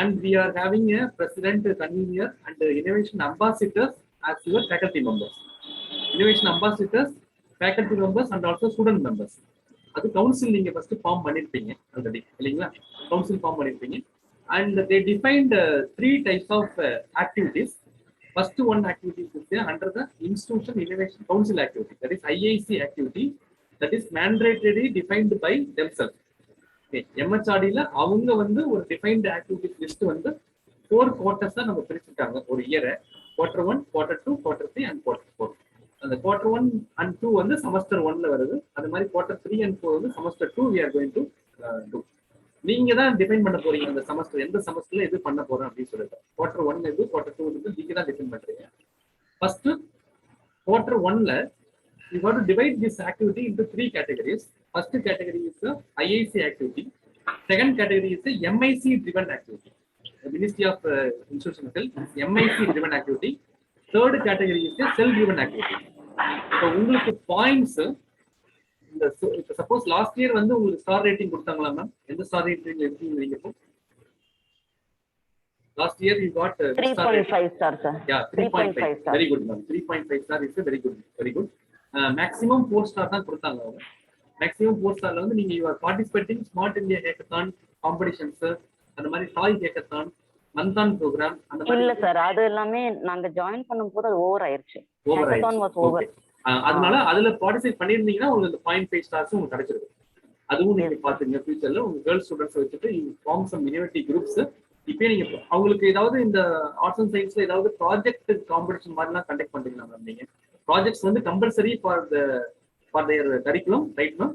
and we are having a president, convener, and innovation ambassadors as your faculty members. Innovation ambassadors, faculty members, and also student members. அது council நீங்க first form பண்ணிருப்பீங்க already இல்லைங்களா? Council form பண்ணிருப்பீங்க, and they defined 3 types of activities. First one activity is under the institution innovation council activity, that is IIC activity, that is mandatorily defined by themselves. Okay, MHRD ல அவங்க வந்து ஒரு defined activities list வந்து 4 quarters தான் நம்ம பிரிச்சுட்டாங்க ஒரு இயரை. Q1, Q2, Q3 and Q4. அந்த Q1 and 2 வந்து semester 1ல வருது. அது மாதிரி Q3 and 4 வந்து semester 2 we are going to do. நீங்க தான் டிஃபைன் பண்ண போறீங்க அந்த செமஸ்டர் எந்த செமஸ்டர்ல எது பண்ண போறோம் அப்படின்னு சொல்லிட்டு. Q1 எது, Q2 எது நீங்க தான் டிஃபைன் பண்றீங்க. ஃபர்ஸ்ட் Q1ல you got to divide this activity into 3 categories. First category is the IIC activity. Second category is the MIC driven activity. The Ministry of Institutional Health MIC driven activity. Third category is the self driven activity. So உங்களுக்கு points இந்த suppose last year வந்து உங்களுக்கு star rating கொடுத்தாங்களா ma'am? எந்த star rating இருக்கீங்க நீங்க இப்போ? Last year you got 3.5 star sir. Yeah, 3.5 star. Very good ma'am. 3.5 star is very good. Very good. Maximum 4 star தான் கொடுத்தாங்க அவங்க. Maximum 4 starல வந்து நீங்க you are participating Smart India Hackathon competitions அந்த மாதிரி டாய் ஹேக்கத்தான் மந்தான் ப்ரோக்ராம் அந்த மாதிரி இல்ல சார் அது எல்லாமே நாங்க ஜாயின் பண்ணும்போது அது ஓவர் ஆயிருச்சு. Hackathon was over. அதனால அதுல பார்ட்டிசிபேட் பண்ணிருந்தீங்கன்னா உங்களுக்கு 0.5 ஸ்டார்ஸ் உங்களுக்கு கிடைச்சிருக்கு. அதுவும் நீங்க பாத்துங்க ஃபியூச்சர்ல உங்க கேர்ள் ஸ்டூடெண்ட்ஸ் வச்சுட்டு ஃபார்ம் சம் மினிமட்டி குரூப்ஸ். இப்போ நீங்க அவங்களுக்கு ஏதாவது இந்த ஆர்ட்ஸ் அண்ட் சயின்ஸ்ல ஏதாவது ப்ராஜெக்ட் காம்படிஷன் மாதிரிலாம் கண்டக்ட் பண்றீங்களா மேம்? நீங்க ப்ராஜெக்ட்ஸ் வந்து compulsory for their curriculum right ma'am?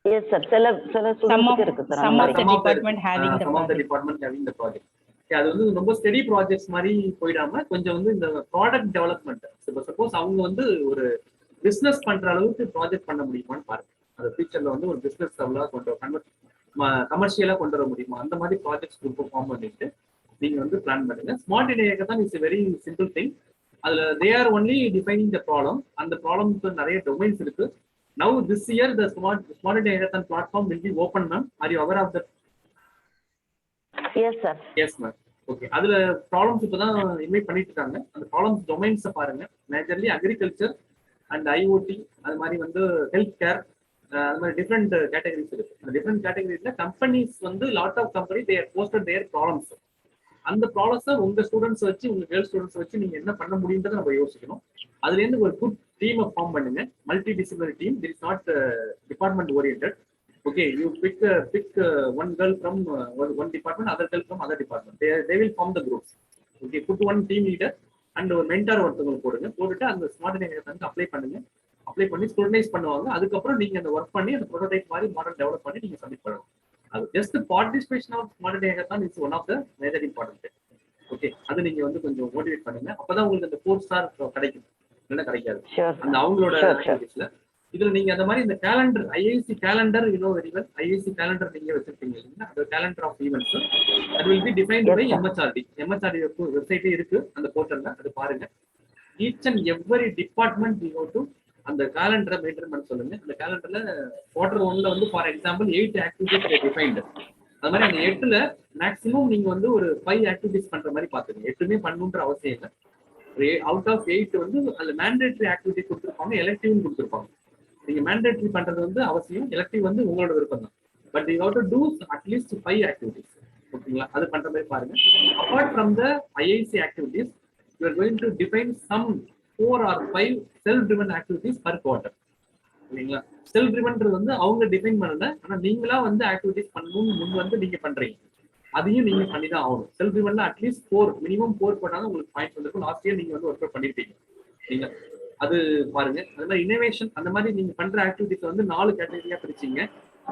Yes sir. சில ஸ்டூடண்ட்ஸ்க்கு இருக்கு sir. Some of the department having the project. அது வந்து ரொம்ப ஸ்டெடி ப்ராஜெக்ட்ஸ் மாதிரி போயிடாம கொஞ்சம் வந்து இந்த ப்ராடக்ட் டெவலப்மெண்ட். சப்போஸ் அவங்க வந்து ஒரு பிசினஸ் பண்ற அளவுக்கு ப்ராஜெக்ட் பண்ண முடியுமான்னு பாருங்க. அது ஃபியூச்சர்ல வந்து ஒரு பிசினஸ் கமர்ஷியலா கொண்டு வர முடியுமா அந்த மாதிரி ப்ராஜெக்ட்ஸ் குரூப் ஃபார்ம் பண்ணிட்டு நீங்க வந்து பிளான் பண்ணுங்க. Smart India hackathon is very simple thing. அதுல they are only defining the problem. அந்த ப்ராப்ளம்க்கு நிறைய டொமைன்ஸ் இருக்கு. Now this year the Smart India Hackathon platform will be open ma'am. Are you aware of that? Yes sir. Yes ma'am. Okay. அதுல problems இப்பதான் invite பண்ணிட்டு இருக்காங்க. அந்த problems domains பாருங்க. மேஜர்லி அக்ரிகல்ச்சர் அண்ட் IoT அது மாதிரி வந்து ஹெல்த் கேர் அது மாதிரி டிஃப்ரெண்ட் கேட்டகரிஸ் இருக்கு. அந்த டிஃப்ரெண்ட் கேட்டகரிஸ்ல கம்பெனிஸ் வந்து lot of company they posted their problems. அந்த ப்ராப்ளம்ஸை உங்க ஸ்டூடெண்ட்ஸ் வச்சு உங்க கேர்ள் ஸ்டூடெண்ட்ஸ் வச்சு நீங்க என்ன பண்ண முடியுன்றதை நம்ம யோசிக்கணும். அதுல இருந்து ஒரு குட் டீமை ஃபார்ம் பண்ணுங்க. Multi disciplinary team. This is not department oriented. Okay, you pick one girl from one department, other girl from other department. They will form the groups. Okay, put one team leader and ஒரு mentor ஒருத்தவங்க போடுங்க. போட்டுட்டு அந்த smart India hackathon apply பண்ணுங்க. Apply பண்ணி scrutinise பண்ணுவாங்க. அதுக்கப்புறம் நீங்க அந்த ஒர்க் பண்ணி அந்த ப்ரோட்டோடைப் மாதிரி மாடல் டெவலப் பண்ணி நீங்க சப்மிட் பண்ணணும். அது just participation of smart India hackathon is one of the major important. Okay, அது நீங்க வந்து கொஞ்சம் மோட்டிவேட் பண்ணுங்க. அப்பதான் உங்களுக்கு அந்த 4 ஸ்டார் கிடைக்கும். இல்லைன்னா கிடைக்காது அந்த அவங்களோட ஆக்டிவிட்டிஸ்ல. இதுல நீங்க அந்த மாதிரி இந்த calendar IIC calendar very well. IIC calendar நீங்க வச்சிருப்பீங்க இல்லைன்னா அந்த கேலண்டர் ஆஃப் ஈவென்ட்ஸ் அது will be defined by MHRD. MHRD வெப்சைட்டே இருக்கு அந்த போர்ட்டல்ல. அது பாருங்க. Each and every department you to அந்த கேலண்டரை மெயின்டைன் பண்ண சொல்லுங்க. அந்த கேலண்டர்ல Q1ல வந்து ஃபார் எக்ஸாம்பிள் 8 ஆக்டிவிட்டிஸ் டிஃபைன்டு. அது மாதிரி அந்த 8ல மேக்ஸிமம் நீங்க வந்து ஒரு 5 ஆக்டிவிட்டிஸ் பண்ற மாதிரி பாத்துங்க. 8மே பண்ணணுன்ற அவசியம் இல்லை. அவுட் ஆஃப் 8 வந்து அதுல மேண்டேட்டரி ஆக்டிவிட்டி கொடுத்துருப்பாங்க, எலெக்டிவ்னு கொடுத்துருப்பாங்க. நீங்க மேண்டேட்டரி பண்றது வந்து அவசியம், எலெக்டிவ் வந்து உங்களோட விருப்பம் தான். But you have to do at least 5 activities. ஓகேங்களா? அது பண்ற மாதிரி பாருங்க. Apart from the IIC activities you are going to define some 4 or 5 self driven activities per quarter. ஓகேங்களா? செல்ஃப் ட்ரிவன்ன்றது வந்து அவங்க டிஃபைன் பண்ணல, ஆனா நீங்களா வந்து ஆக்டிவிட்டிஸ் பண்ணணும்னு முன் வந்து நீங்க பண்றீங்க. அதையும் நீங்க பண்ணி தான் ஆகணும். செல்ஃப் ட்ரிவன்ல அட்லீஸ்ட் 4 மினிமம் 4 போட்டாலும் உங்களுக்கு பாயிண்ட் வந்துருக்கும். லாஸ்ட் இயர் நீங்க வந்து ஒர்க் அவுட் பண்ணிருப்பீங்க. நீங்க அது பாருங்க. அது மாதிரி இனோவேஷன் அந்த மாதிரி நீங்க பண்ற ஆக்டிவிட்டிஸ் வந்து 4 கேட்டகரியா பிரிச்சிங்க.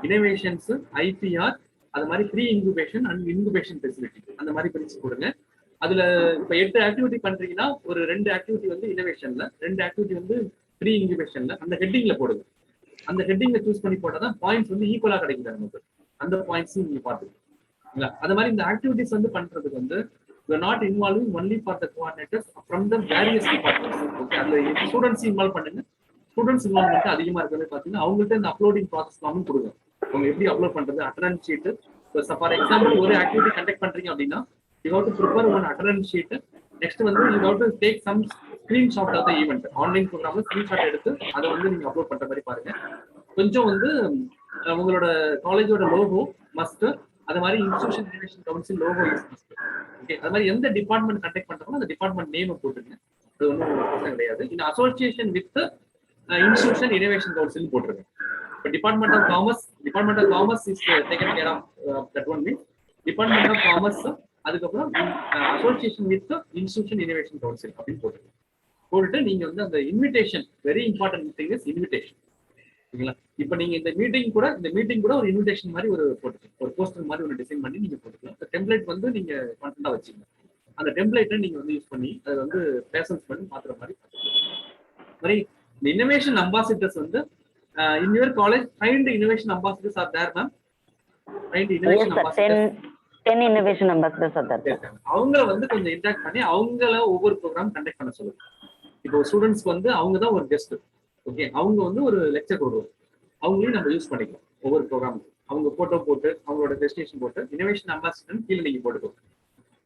இனோவேஷன்ஸ், IPR, அது மாதிரி pre incubation and incubation facility அந்த மாதிரி பிரிச்சு கொடுங்க. அதுல இப்ப 8 ஆக்டிவிட்டி பண்றீங்கன்னா ஒரு 2 ஆக்டிவிட்டி வந்து இனோவேஷன்ல, 2 ஆக்டிவிட்டி வந்து ப்ரீ இன்குபேஷன்ல அந்த ஹெட்டிங்ல போடுங்க. அந்த ஹெட்டிங்ல சூஸ் பண்ணி போட்டாதான் பாயிண்ட்ஸ் வந்து ஈக்குவலா கிடைக்குது நமக்கு. அந்த பாயிண்ட்ஸும் நீங்க பாத்துக்கோங்க. அது மாதிரி இந்த ஆக்டிவிட்டிஸ் வந்து பண்றதுக்கு வந்து you are not involving only for the coordinators from the various departments. Okay, அதுல ஸ்டூடெண்ட்ஸ் இன்வால்வ் பண்ணுங்க. ஸ்டூடெண்ட்ஸ் இன்வால்வ்மெண்ட் அதிகமா இருக்கிறது பாத்தீங்கன்னா அவங்கள்ட்ட இந்த அப்லோடிங் ப்ராசஸ் எல்லாமே கொடுங்க. அவங்க எப்படி அப்லோட் பண்றது, அட்டெண்டன்ஸ் ஷீட். ஃபார் எக்ஸாம்பிள் ஒரு ஆக்டிவிட்டி கண்டக்ட் பண்றீங்க அப்படின்னா you have to prepare one attendance sheet. Next வந்து you have to take some screenshot of the event. Online ப்ரோக்ராம்ல ஸ்கிரீன்ஷாட் எடுத்து அதை வந்து நீங்க அப்லோட் பண்ற மாதிரி பாருங்க. கொஞ்சம் வந்து உங்களோட காலேஜோட லோகோ மஸ்ட். அது மாதிரி institution innovation council logo is must. Okay, அது மாதிரி எந்த டிபார்ட்மெண்ட் கண்டக்ட் பண்றோமோ அந்த டிபார்ட்மெண்ட் நேம் போட்டுருங்க. அது ஒன்றும் பிரச்சனை கிடையாது. In association with institution innovation council போட்டுருங்க. இப்போ department of commerce is taken care of that one means department of commerce அதுக்கப்புறம் association with institution innovation council அப்படின்னு போட்டுட்டு நீங்க வந்து அந்த invitation, very important thing is invitation. ஓகேங்களா? இப்போ நீங்க இந்த மீட்டிங் கூட ஒரு இன்விடேஷன் மாதிரி ஒரு போஸ்டர் மாதிரி ஒரு டிசைன் பண்ணி நீங்க போட்டுக்கலாம். அந்த டெம்ப்ளேட் வந்து நீங்க கான்ஃபிடண்டா வச்சுக்கணும். அந்த டெம்ப்ளேட்டை நீங்க வந்து யூஸ் பண்ணி அதை வந்து பேசன்ஸ் பண்ணி மாத்துற மாதிரி இந்த இன்னோவேஷன் அம்பாசிடர்ஸ் வந்து in your college find innovation ambassadors are there ma'am? Find innovation ambassadors. 10 innovation ambassadors are there. அவங்கள வந்து கொஞ்சம் இன்டராக்ட் பண்ணி அவங்கள ஒவ்வொரு ப்ரோக்ராம் கண்டக்ட் பண்ண சொல்லுங்க. இப்போ ஸ்டூடெண்ட்ஸ்க்கு வந்து அவங்க தான் ஒரு கெஸ்ட். ஓகே, அவங்க வந்து ஒரு லெக்சர் கொடுக்குறோம், அவங்களையும் நம்ம யூஸ் பண்ணிக்கலாம் ஒவ்வொரு ப்ரோக்ராமுக்கு. அவங்க போட்டோ போட்டு அவங்களோட டெஸ்டினேஷன் போட்டு இன்னோவேஷன் அம்பாசிடர் கீழே நீங்க போட்டுக்கோங்க.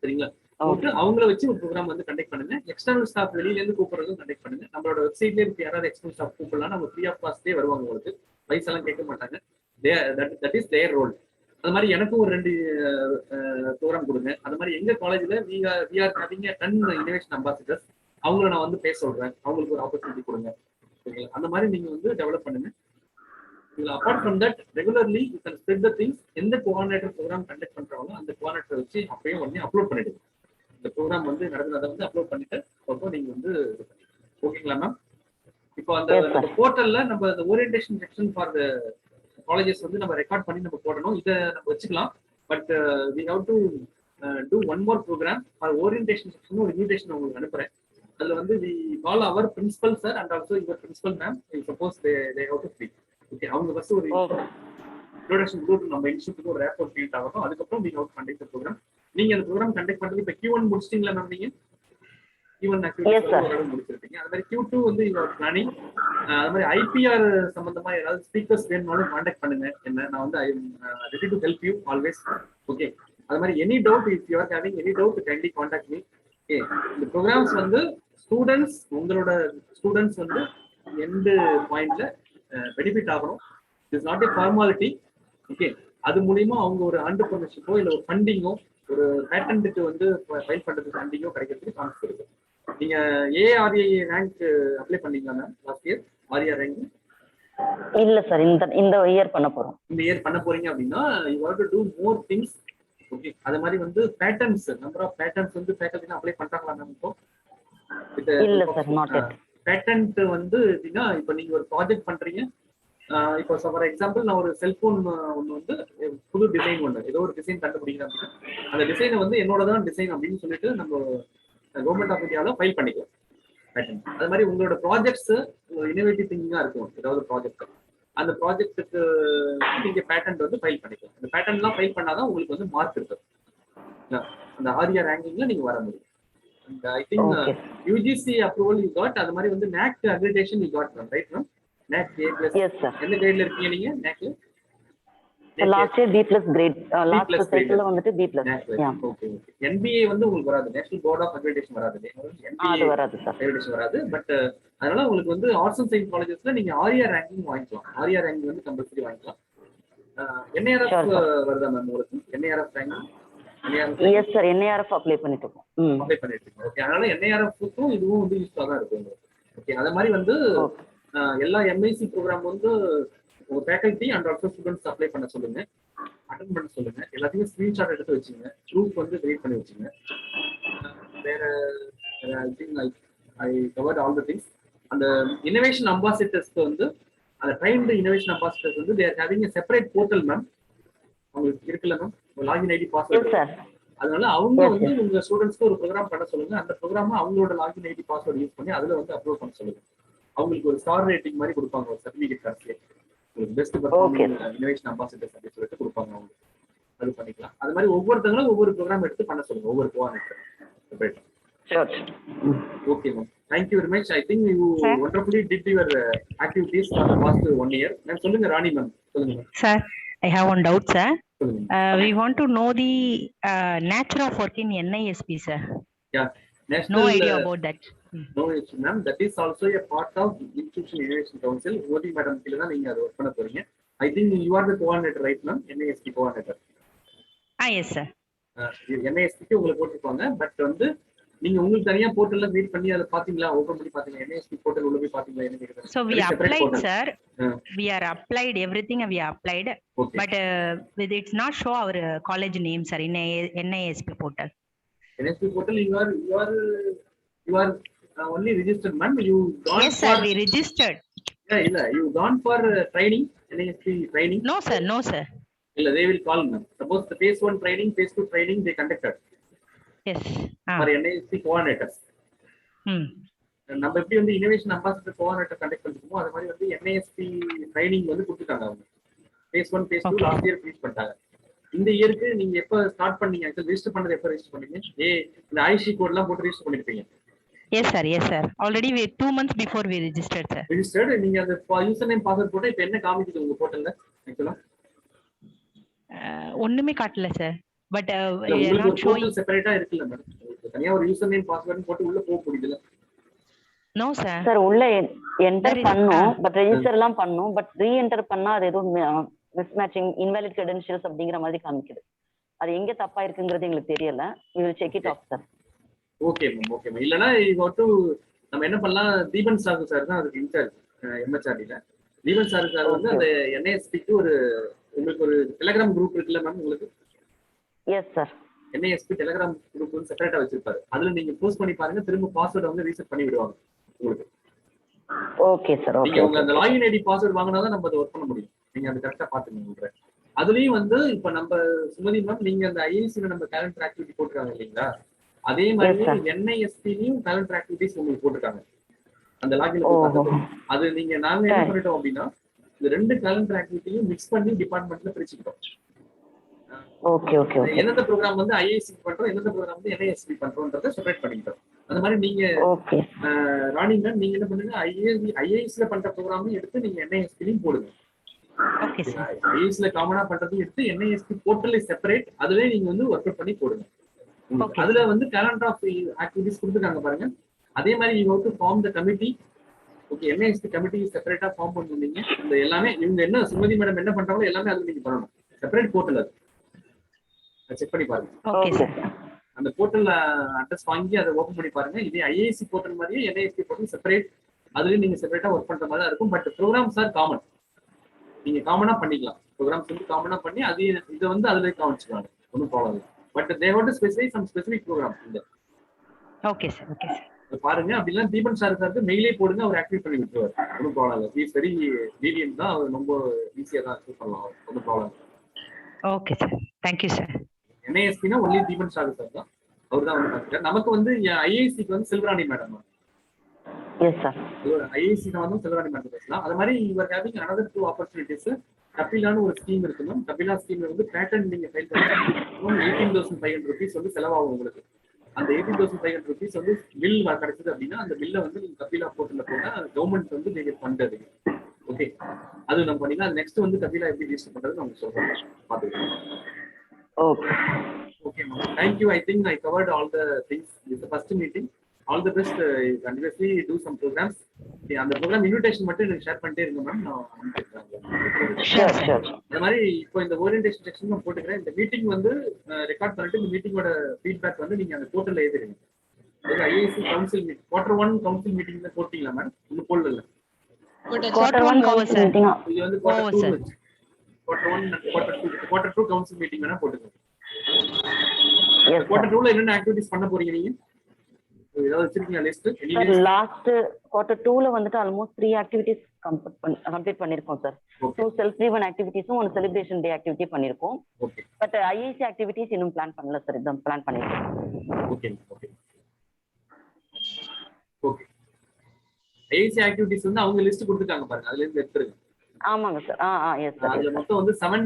சரிங்களா? போட்டு அவங்கள வச்சு ஒரு ப்ரோக்ராம் வந்து கண்டக்ட் பண்ணுங்க. எக்ஸ்டர்னல் ஸ்டாஃப் வெளியில இருந்து கூப்பிடுறதும் கண்டக்ட் பண்ணுங்க. நம்மளோட வெப்சைட்ல இருக்கு, யாராவது எக்ஸ்டர்னல் ஸ்டாஃப் கூப்பிடலாம், நம்ம ஃப்ரீ ஆஃப் காஸ்ட்லேயே வருவாங்க. உங்களுக்கு பைசெல்லாம் கேட்க மாட்டாங்க. That is their role. அது மாதிரி எனக்கும் ஒரு 2 ப்ரோக்ராம் கொடுங்க. அது மாதிரி எங்க காலேஜ்ல we are having a 10 innovation ambassadors. அவங்கள நான் வந்து பேச சொல்றேன், அவங்களுக்கு ஒரு ஆப்பர்ச்சுனிட்டி கொடுங்க. ஓகேங்களா? அந்த மாதிரி நீங்க வந்து டெவலப் பண்ணுங்க. Apart from that regularly you can spread the things. எந்த கோஆர்டினேட்டர் ப்ரோக்ராம் கண்டக்ட் பண்றாங்களோ அந்த கோஆர்டினேட்டர் வச்சு அப்பயும் வந்து அப்லோட் பண்ணிடுங்க. இந்த ப்ரோக்ராம் வந்து நடந்ததை வந்து அப்லோட் பண்ணிட்டு அப்போ நீங்க வந்து ஓகேங்களா மேம்? இப்போ அந்த போர்ட்டல்ல நம்ம அந்த orientation session for the colleges வந்து நம்ம ரெக்கார்ட் பண்ணி நம்ம போடணும். இதை நம்ம வச்சுக்கலாம். But we have to do one more programme for orientation session. ஒரு இன்விடேஷன் உங்களுக்கு அனுப்புறேன். அதுல வந்து we call our principal sir and also your principal ma'am. Suppose they have to speak. Okay, அவங்க ஃபர்ஸ்ட் ஒரு இன்ட்ரோடக்ஷன் கொடுத்து நம்ம இன்ஸ்டியூட்டுக்கு ஒரு ரேப்போர்ட் கிரியேட் ஆகணும். அதுக்கப்புறம் we have to conduct programme. நீங்க அந்த ப்ரோக்ராம் கண்டக்ட் பண்றது இப்போ Q1 முடிச்சிட்டீங்களா மேம்? நீங்க Q1 ஆக்டிவிட்டிஸ் முடிச்சிருப்பீங்க. அது மாதிரி Q2 வந்து யுவர் பிளானிங். அது மாதிரி ஐபிஆர் சம்பந்தமா ஏதாவது ஸ்பீக்கர்ஸ் வேணும்னாலும் கான்டாக்ட் பண்ணுங்க என்ன. நான் வந்து I am ready to help you always. Okay, அது மாதிரி any doubt, if you are having any doubt kindly contact me. Okay, இந்த ப்ரோக்ராம்ஸ் வந்து ஸ்டூடெண்ட்ஸ், உங்களோட ஸ்டூடெண்ட்ஸ் வந்து எந்த பாயிண்ட்ல பெனிஃபிட் ஆகணும். It is not a formality. Okay, அது மூலியமா அவங்க ஒரு ஆண்டர்பிரினர்ஷிப்போ இல்லை ஒரு ஃபண்டிங்கோ, ஒரு பேட்டன்ட்டுக்கு வந்து ஃபைல் பண்றதுக்கு ஃபண்டிங்கோ கிடைக்கிறதுக்கு சான்ஸ் இருக்கு. நீங்க ஏஆர்ஐ ரேங்க் அப்ளை பண்ணீங்களா ma'am last year? RA rank இல்ல சார், இந்த இயர் பண்ண போறோம். இந்த இயர் பண்ண போறீங்க அப்படின்னா you have to to more things. Okay, அது மாதிரி வந்து பேட்டர்ன்ஸ், நம்பர் ஆஃப் பேட்டர்ன்ஸ் வந்து ஃபேக்கல்டினா அப்ளை பண்றாங்களா மேம்? இப்போ இல்ல சார், நாட் எட். பேட்டன்ட் வந்து எப்படின்னா, இப்போ நீங்க ஒரு ப்ராஜெக்ட் பண்றீங்க. இப்போ ஃபார் எக்ஸாம்பிள் நான் ஒரு செல்போன் ஒன்று வந்து புது டிசைன் ஒன்று ஏதோ ஒரு டிசைன் கண்டுபிடிக்கிறேன் அப்படின்னா அந்த டிசைனை வந்து என்னோட தான் டிசைன் அப்படின்னு சொல்லிட்டு நம்ம கவர்மெண்ட் ஆஃப் இந்தியாவில் ஃபைல் பண்ணிக்கலாம் பேட்டன்ட். அது மாதிரி உங்களோட ப்ராஜெக்ட்ஸ் இனோவேட்டிவ் திங்கிங்காக இருக்கும். ஏதாவது ப்ராஜெக்ட், அந்த ப்ராஜெக்ட்டுக்கு நீங்க பேட்டன்ட் வந்து ஃபைல் பண்ணிக்கலாம். அந்த பேட்டன்ட்லாம் ஃபைல் பண்ணாதான் உங்களுக்கு வந்து மார்க் இருக்கு. அந்த ஆர்ஏ ரேங்கிங்ல நீங்க வர முடியும். And I think UGC approval you got. அது மாதிரி வந்து NAC accreditation you got, right ma'am? NAC A+. Yes sir. எந்த கிரேட்ல இருக்கீங்க நீங்க NAC? Last year B+ grade. Last சைக்கிள்ல வந்துட்டு B+. ஓகே. NBA வந்து உங்களுக்கு வராது. நேஷனல் போர்ட் ஆஃப் அக்ரிடேஷன் வராது. அது வராது சார். அக்ரிடேஷன் வராது. பட் அதனால உங்களுக்கு வந்து ஆர்ட்ஸ் அண்ட் சயின்ஸ் காலேஜஸ்ல நீங்க ஆர்ஏ ரேங்கிங் வாங்கிக்கலாம். ஆர்ஏ ரேங்கிங் வந்து கம்பல்சரி வாங்கிக்கலாம். NARF வருதா மேம் உங்களுக்கு? NARF ranking? Yes sir, NARF apply பண்ணிட்டு இருக்கோம். அப்ளை பண்ணிட்டு இருக்கோம். ஓகே, அதனால NARF-க்கும் இதுவும் வந்து யூஸ்ஃபுல்லா தான் இருக்கும் உங்களுக்கு. ஓகே, அது மாதிரி வந்து எல்லா எம்ஐசி ப்ரோக்ராம் வந்து ஒரு faculty and also students apply பண்ண சொல்லுங்க, அட்டெண்ட் பண்ண சொல்லுங்க. எல்லாத்தையும் ஸ்கிரீன்ஷாட் எடுத்து வச்சுங்க, ப்ரூஃப் வந்து கிரியேட் பண்ணி வச்சுங்க. வேற I think I covered all the things. அந்த இன்னோவேஷன் அம்பாசிடர்ஸ்க்கு வந்து அந்த ட்ரைன்டு இன்னோவேஷன் அம்பாசிடர்ஸ் வந்து they are having a separate portal ma'am. உங்களுக்கு இருக்குல்ல மேம் லாகின் ஐடி பாஸ்வேர்டு? அதனால அவங்க வந்து உங்க ஸ்டூடெண்ட்ஸ்க்கு ஒரு ப்ரோக்ராம் பண்ண சொல்லுங்க. அந்த ப்ரோக்ராம் அவங்களோட லாகின் ஐடி பாஸ்வேர்டு யூஸ் பண்ணி அதுல வந்து அப்லோட் பண்ண சொல்லுங்க. அவங்களுக்கு ஒரு ஸ்டார் ரேட்டிங் மாதிரி கொடுப்பாங்க, ஒரு சர்டிஃபிகேட் கார்ட்ஸ்ல உங்களுக்கு பெஸ்ட் பெர்ஃபார்மிங் இன்னோவேஷன் அம்பாசிடர்ஸ் அப்படின்னு சொல்லிட்டு கொடுப்பாங்க. அவங்க அது பண்ணிக்கலாம். அது மாதிரி ஒவ்வொருத்தங்களும் ஒவ்வொரு ப்ரோக்ராம் எடுத்து பண்ண சொல்லுங்க, ஒவ்வொரு coordinator. Okay ma'am, thank you very much. I think you wonderfully did your activities for the past 1 year. Ma'am சொல்லுங்க ராணி மேம், சொல்லுங்க ma'am. Sir, I have one doubt, sir. We want to know the nature of work in NISP, sir. Yeah, national, no idea about that. No issue ma'am, that is also a part of Institution Innovation Council. OD madam கீழ தான் நீங்க அதை work பண்ண போறீங்க. I think you are the coordinator, right ma'am? NISP coordinator. Yes sir. NISP க்கு உங்களுக்கு போட்டுருப்பாங்க. But வந்து நீங்க உங்களுக்கு தனியா போர்ட்டல்ல கிரியேட் பண்ணி அதை பாத்தீங்களா? ஓபன் பண்ணி பாத்தீங்களா? NISP போர்ட்டல் உள்ள போய் பாத்தீங்களா? என்ன கேக்குது? So we applied, sir. We are applied everything. We are applied, Okay. but it's not show our college name, sir, in NISP portal. NISP portal, you are only registered, man. You gone Yes, for, sir. We registered. Yeah, you gone for training, NISP training. No, sir. No, sir. Illa, they will call them. Suppose the phase 1 training, phase 2 training they conducted. Yes. For NISP coordinators. நம்ம எப்படி வந்து innovation ambassador coordinator conduct பண்ணிருக்கோமோ அது மாதிரி வந்து NISP training வந்து கொடுத்துட்டாங்க. அவங்க phase 1 phase 2 last year finish பண்ணிட்டாங்க. இந்த இயருக்கு நீங்க எப்ப ஸ்டார்ட் பண்ணீங்க? ஆக்சுவலி ரெஜிஸ்டர் பண்ணது எப்ப ரெஜிஸ்டர் பண்ணீங்க? இந்த IIC கோட்லாம் போட்டு ரெஜிஸ்டர் பண்ணிருப்பீங்க. Yes, sir. Yes, sir. Already 2 months before we registered, sir. Registered. நீங்க அந்த யூசர் நேம் பாஸ்வேர்ட் போட்டு இப்போ என்ன காமிக்குது உங்க போர்ட்டல்ல? ஆக்சுவலா ஒண்ணுமே காட்டல சார். பட் உங்களுக்கு ஒரு போர்ட்டல் செப்பரேட்டா இருக்குல்ல மேடம்? தனியா ஒரு யூசர் நேம் பாஸ்வேர்ட் போட்டு உள்ள போக முடியல. No sir. சார் உள்ள என்டர் பண்ணோம், பட் ரெஜிஸ்டர் எல்லாம் பண்ணோம், பட் ரீஎன்டர் பண்ணா அது ஏதோ மிஸ்மேட்சிங் இன்வாலிட் கிரெடென்ஷியல்ஸ் அப்படிங்கிற மாதிரி காமிக்குது. அது எங்க தப்பா இருக்குங்கிறது எங்களுக்கு தெரியல. we will check it off sir. Okay ma'am, okay ma'am. இல்லனா இது நம்ம என்ன பண்ணலாம், தீபன் சார் தான் அதுக்கு இன்சார்ஜ் MHRDல. தீபன் சார் வந்து அந்த NISPக்கு உங்களுக்கு ஒரு டெலிகிராம் குரூப் இருக்குல்ல மேம் உங்களுக்கு? Yes sir. NISP Telegram group வந்து செப்பரேட்டா வச்சிருப்பாரு. அதுல நீங்க போஸ்ட் பண்ணி பாருங்க, திரும்ப பாஸ்வேர்ட் வந்து ரீசெட் பண்ணி விடுவாங்க உங்களுக்கு. Okay sir. ஓகே. நீங்க அந்த லாகின் ஐடி பாஸ்வேர்ட் வாங்குனாதான் நம்ம அதை ஒர்க் பண்ண முடியும். நீங்க அது கரெக்டா பாத்துக்கங்க. அதுலயும் வந்து இப்ப நம்ம சுமதி மேம் நீங்க அந்த IICல நம்ம கேலண்டர் ஆக்டிவிட்டி போட்டுருக்காங்க இல்லைங்களா? அதே மாதிரி NISPலயும் கேலண்டர் ஆக்டிவிட்டிஸ் உங்களுக்கு போட்டுருக்காங்க அந்த லாகின்ல. அது நீங்க நாங்க என்ன பண்ணிட்டோம் அப்படின்னா இந்த 2 கேலண்டர் ஆக்டிவிட்டியும் மிக்ஸ் பண்ணி டிபார்ட்மெண்ட்ல பிரிச்சுக்கிட்டோம். Okay okay okay. எந்தெந்த ப்ரோக்ராம் வந்து IIC பண்றோம், எந்தெந்த ப்ரோக்ராம் வந்து NISP பண்றோம்ன்றதை செப்பரேட் பண்ணிக்கிட்டோம். அந்த மாதிரி நீங்க ராணி மேம் நீங்க என்ன பண்ணுங்க, IICல பண்ற ப்ரோக்ராமும் எடுத்து நீங்க NISPலயும் போடுங்க. IICல காமனா பண்றதையும் எடுத்து NISP போர்ட்டல் செப்பரேட் அதுவே நீங்க வந்து ஒர்க் அவுட் பண்ணி போடுங்க. அதுல வந்து கேலண்டர் ஆஃப் ஆக்டிவிட்டிஸ் கொடுத்துருக்காங்க பாருங்க. அதே மாதிரி you have to form the committee. Okay, NISP committee செப்பரேட்டா ஃபார்ம் பண்ணிருந்தீங்க. இந்த எல்லாமே இவங்க என்ன சுமதி மேடம் என்ன பண்றாங்களோ எல்லாமே அதுல நீங்க பண்ணணும். செப்பரேட் போர்ட்டல் அது செக் பண்ணி பாருங்க. Okay sir. அந்த போர்ட்டல் அட்ரஸ் வாங்கி அதை ஓபன் பண்ணி பாருங்க. இதே IIC போர்ட்டல் மாதிரியே NISP போர்ட்டல் செப்பரேட், அதுலயும் நீங்க செப்பரேட்டா ஒர்க் பண்ற மாதிரி தான் இருக்கும். But programmes are common. நீங்க காமனா பண்ணிக்கலாம். ப்ரோக்ராம்ஸ் வந்து காமனா பண்ணி அது இதை வந்து அதுல காமிச்சுக்கலாம், ஒன்றும் ப்ராப்ளம் இல்லை. But they want to specify some specific programme இந்த. Okay sir. Okay sir. பாருங்க. அப்படிலாம் தீபன் சாருக்கு மெயிலே போடுங்க, அவர் ஆக்டிவேட் பண்ணி விட்டுருவார். ஒன்றும் ப்ராப்ளம் இல்லை. இஸ் வெரி லீனியன்ட் தான், அவர் ரொம்ப ஈஸியா தான் அக்செப்ட் பண்ணலாம். ஒன்றும் ப்ராப்ளம் இல்லை. Okay sir. Thank you sir. NISPனா ஒன்லி தீபன் சார் தான், அவர் தான் வந்து பார்த்துட்டார். நமக்கு வந்து IICக்கு வந்து Selvarani madam. Yes sir. IIC வந்து செல்வராணி மேடம் பேசலாம். அது மாதிரி இவர் ஹேவிங் another 2 opportunities. கபிலான்னு ஒரு ஸ்கீம் இருக்கு மேம். கபிலா ஸ்கீம்ல வந்து பேட்டர்ன் நீங்க ஃபைல் பண்ணீங்கன்னா 18,500 rupees வந்து செலவாகும் உங்களுக்கு. அந்த 18,500 rupees வந்து பில் கிடைச்சது அப்படின்னா அந்த பில்லை வந்து நீங்க கபிலா போர்ட்டல்ல போட்டா கவர்மெண்ட் வந்து நீங்க பண்றது. ஓகே, அது நம்ம பண்ணீங்கன்னா நெக்ஸ்ட் வந்து கபிலா எப்படி ரிஜிஸ்டர் பண்றது நம்ம சொல்றோம், பாத்துக்கலாம். Okay okay ma'am, thank you. I think I covered all the things. This is the first meeting. All the best. Continuously do some programs. அந்த ப்ரோக்ராம் இன்விடேஷன் மட்டும் எனக்கு ஷேர் பண்ணிட்டே இருங்க மேம். நான் அந்த மாதிரி இப்போ இந்த ஓரியன்டேஷன் செக்ஷன் நான் போட்டுக்கிறேன். இந்த மீட்டிங் வந்து ரெக்கார்ட் பண்ணிட்டு இந்த மீட்டிங்கோட ஃபீட்பேக் வந்து நீங்க அந்த போர்ட்டல்ல எழுதுறீங்க. IIC council meeting Q1 council மீட்டிங்ல போட்டீங்களா மேம்? இன்னும் போடல இல்ல? Q1 கவுன்சில் மீட்டிங் இது வந்து Q2 Q2 கவுன்சில் மீட்டிங் வேணா போட்டுக்கோங்க. Q2ல என்னென்ன ஆக்டிவிட்டீஸ் பண்ண போறீங்க நீங்க? ஏதாவது வச்சிருக்கீங்க லிஸ்ட்? லாஸ்ட் Q2ல வந்துட்டு ஆல்மோஸ்ட் 3 ஆக்டிவிட்டீஸ் கம்ப்ளீட் பண்ணிருக்கோம் சார். 2 செல்ஃப் ட்ரிவன் ஆக்டிவிட்டீஸும் 1 செலிப்ரேஷன் டே ஆக்டிவிட்டி பண்ணிருக்கோம். பட் IIC ஆக்டிவிட்டீஸ் இன்னும் பிளான் பண்ணல சார். இதான் பிளான் பண்ணிருக்கோம். Okay okay okay. IIC activities வந்து அவங்க லிஸ்ட் கொடுத்துட்டாங்க பாருங்க, அதுல இருந்து எடுத்துருங்க. ஆமாங்க சார். Yes sir. அதுல மொத்தம் வந்து 7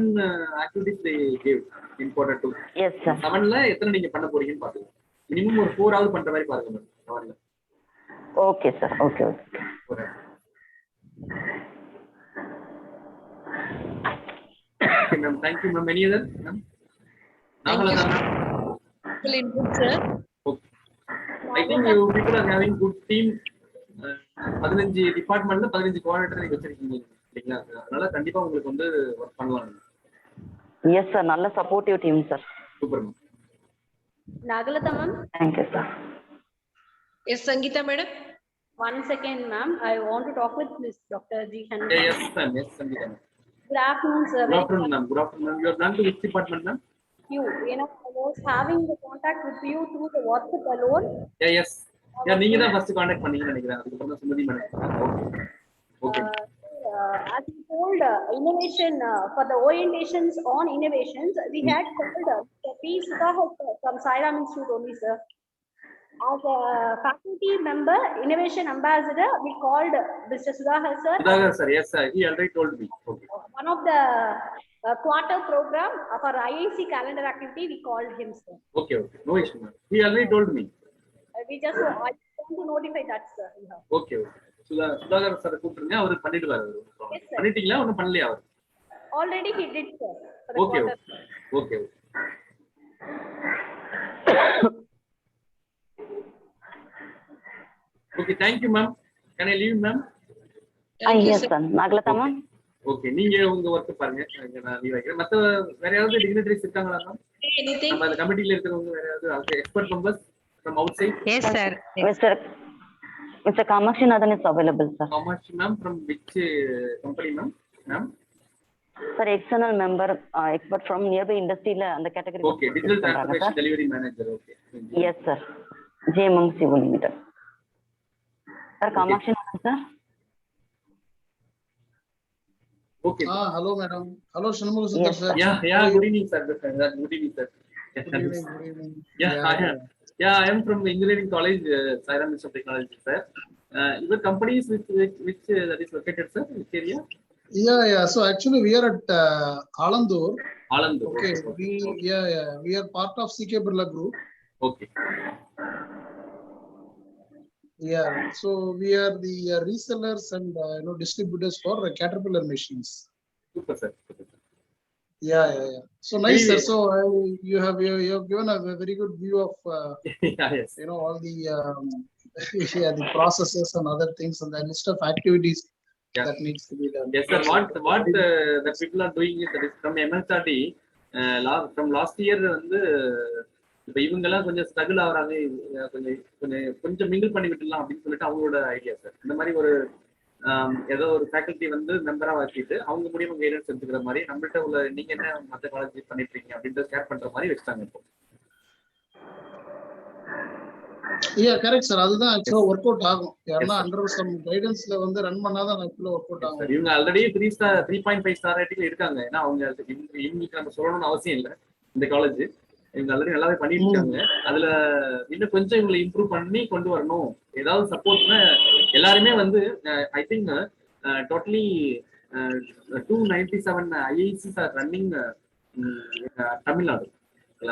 activities they gave in Q2. Yes sir. 7ல எத்தனை நீங்க பண்ண போறீங்கன்னு பாத்துங்க. மினிமம் ஒரு 4 ஆவது பண்ற மாதிரி பாருங்க மேம். 7ல. Okay sir. Okay okay. Okay ma'am, thank you ma'am. Any other ma'am? Nagalata ma'am. Sir. Okay. I think you people are having good team. 15 டிபார்ட்மென்ட்ல 15 கோஆர்டினேட்டர் நீங்க வச்சிருக்கீங்க இல்லீங்களா? அதனால கண்டிப்பா உங்களுக்கு வந்து வர்க் பண்ணலாம். Yes sir. நல்ல supportive team sir. Super ma'am. Nagalata ma'am. Thank you sir. Yes, Sangeeta madam. 1 second, ma'am. I want to talk with Ms. Dr. G. Hanna. Yes, ma'am. Yes, Sangeeta. Good afternoon, sir. Good afternoon, ma'am. Good afternoon, ma'am. You are done to which department, ma'am? I was having the contact with you through the WhatsApp alone. Yeah, yes. Yeah, நீங்க தான் first contact பண்ணீங்கன்னு நினைக்கிறேன். அதுக்கப்புறம் தான் Sumathi madam. Okay. As you told, innovation for the orientations on innovations, we had called P. Sudhakar from Sairam Institute only, sir. As a faculty member, innovation ambassador, we called Mr. Sudhakar, sir. Sudhakar, sir. Yes, sir. He already told me. Okay. One of the quarter program for IIC calendar activity, we called him, sir. Okay, okay. No issue, ma'am. He already told me. I want to notify that, sir. Okay, okay. Sudhakar sir கூப்பிடுங்க, அவர் பண்ணிடுவாரு. பண்ணிட்டீங்களா ஒண்ணும் பண்ணலையா அவர்? Already he did, sir. Okay, okay. Okay, thank you, ma'am. Can I leave, ma'am? Yes, sir. Naglata, ma'am. Okay, நீங்க உங்க work பாருங்க. நான் leave வைக்கிறேன். மத்த வேற யாராவது டிக்னிட்டரிஸ் இருக்காங்களா மேம்? நம்ம அந்த கமிட்டில இருக்கிறவங்க வேற யாராவது expert members from outside? Yes, sir. Mr. Kamakshi Nathan is available, sir. Kamakshi ma'am, from which company, ma'am? Ma'am? Sir, external member, expert from nearby industry and the category. Okay, digital transformation delivery manager. Okay. Yes, sir. JMMC Limited. Sir, Kamakshi Nathan, sir. Okay. Hello, madam. Hello, Shanmugha Sundar, sir. Yeah. Good evening, sir. Good evening, sir. Good evening. Yeah, I am from engineering college, Sairam Institute of Technology, sir. Your company is which that is located, sir? Which area? Yeah. So actually, we are at Alandur. Alandur. Okay. We are part of CK Birla Group. Okay. Yeah. So we are the resellers and distributors for Caterpillar machines. Super, sir. Yeah. So nice, sir. So you have given a very good view of yes. All the the processes and other things and the list of activities that needs to be done. Yes, sir. What the people are doing is that is from MSRD from last year வந்து இப்போ இவங்க எல்லாம் கொஞ்சம் struggle ஆகுறாங்க, கொஞ்சம் mingle பண்ணி விட்டுலாம் அப்படின்னு சொல்லிட்டு அவங்களோட ஐடியா சார். இந்த மாதிரி ஒரு ஏதோ ஒரு ஃபேக்கல்ட்டி வந்து மெம்பரா வச்சுட்டு அவங்க மூலியமா கைடன்ஸ் எடுத்துக்கிற மாதிரி நம்மள்ட்ட உள்ள நீங்க என்ன மற்ற காலேஜ் பண்ணிட்டு இருக்கீங்க அப்படின்ற ஷேர் பண்ற மாதிரி வச்சுட்டாங்க இப்போ. Correct sir. அதுதான் ஆக்சுவலா ஒர்க் அவுட் ஆகும். ஏன்னா அண்டர் சம் கைடன்ஸ்ல வந்து ரன் பண்ணாதான் ஆக்சுவலா ஒர்க் அவுட் ஆகும். இவங்க ஆல்ரெடி 3.5 ஸ்டார் ரேட்டிங்ல இருக்காங்க. ஏன்னா அவங்க இவங்களுக்கு நம்ம சொல்லணும்னு அவசியம் இல்லை. இந்த காலேஜ் இவங்க ஆல்ரெடி நல்லாவே பண்ணிட்டு இருக்காங்க. அதுல இன்னும் கொஞ்சம் இவங்களை இம்ப்ரூவ் பண்ணி கொண்டு வரணும். ஏதாவது சப்போர்ட்னா எல்லாருமே வந்து I think totally 297 IICs are running Tamil Nadu.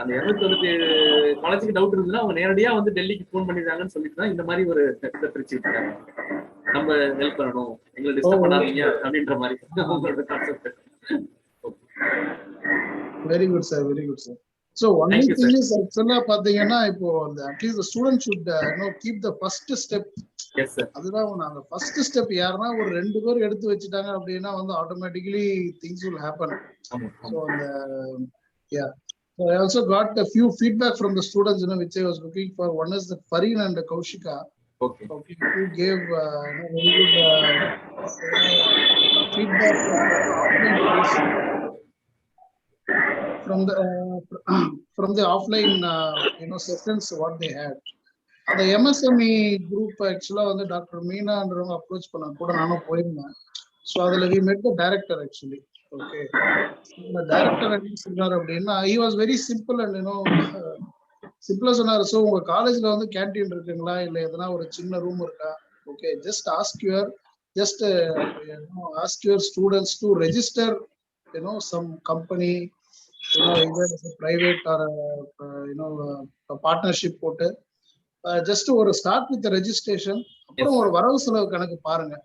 அந்த 297 காலேஜுக்கு டவுட் இருந்ததுன்னா அவங்க நேரடியா வந்து டெல்லிக்கு ஃபோன் பண்ணிடுறாங்கன்னு சொல்லிட்டு தான் இந்த மாதிரி ஒரு இதை பிரிச்சுட்டு இருக்காங்க. நம்ம ஹெல்ப் பண்ணணும், எங்களை டிஸ்டர்ப் பண்ணாதீங்க அப்படின்ற மாதிரி அவங்களோட concept. Very good sir, very good sir. So one thing is actually பாத்தீங்கன்னா இப்போ at least the student should keep the first step. Yes sir. அதுதான் நாங்க first step யாரனா ஒரு ரெண்டு பேர் எடுத்து வச்சிட்டாங்க அப்படினா வந்து automatically things will happen. So so I also got a few feedback from the students which I was looking for. One is the Farin and the Kaushika. Okay. Who gave very good feedback from the offline sessions what they had. The MSME group actually வந்து doctor மீனான்றவங்க approach பண்ண கூட நானும் போயிருந்தேன். So அதில் we met the director actually. Okay. The director என்ன சொன்னார் அப்படின்னா he was very simple and சிம்பிளா சொன்னார். ஸோ உங்க காலேஜ்ல வந்து கேன்டீன் இருக்குங்களா, இல்லை எதனா ஒரு சின்ன ரூம் இருக்கா? Okay, just ask your students to register some company, either as a private or a partnership போட்டு just ஒரு start with the registration. அப்புறம் ஒரு வரவு செலவு கணக்கு பாருங்க.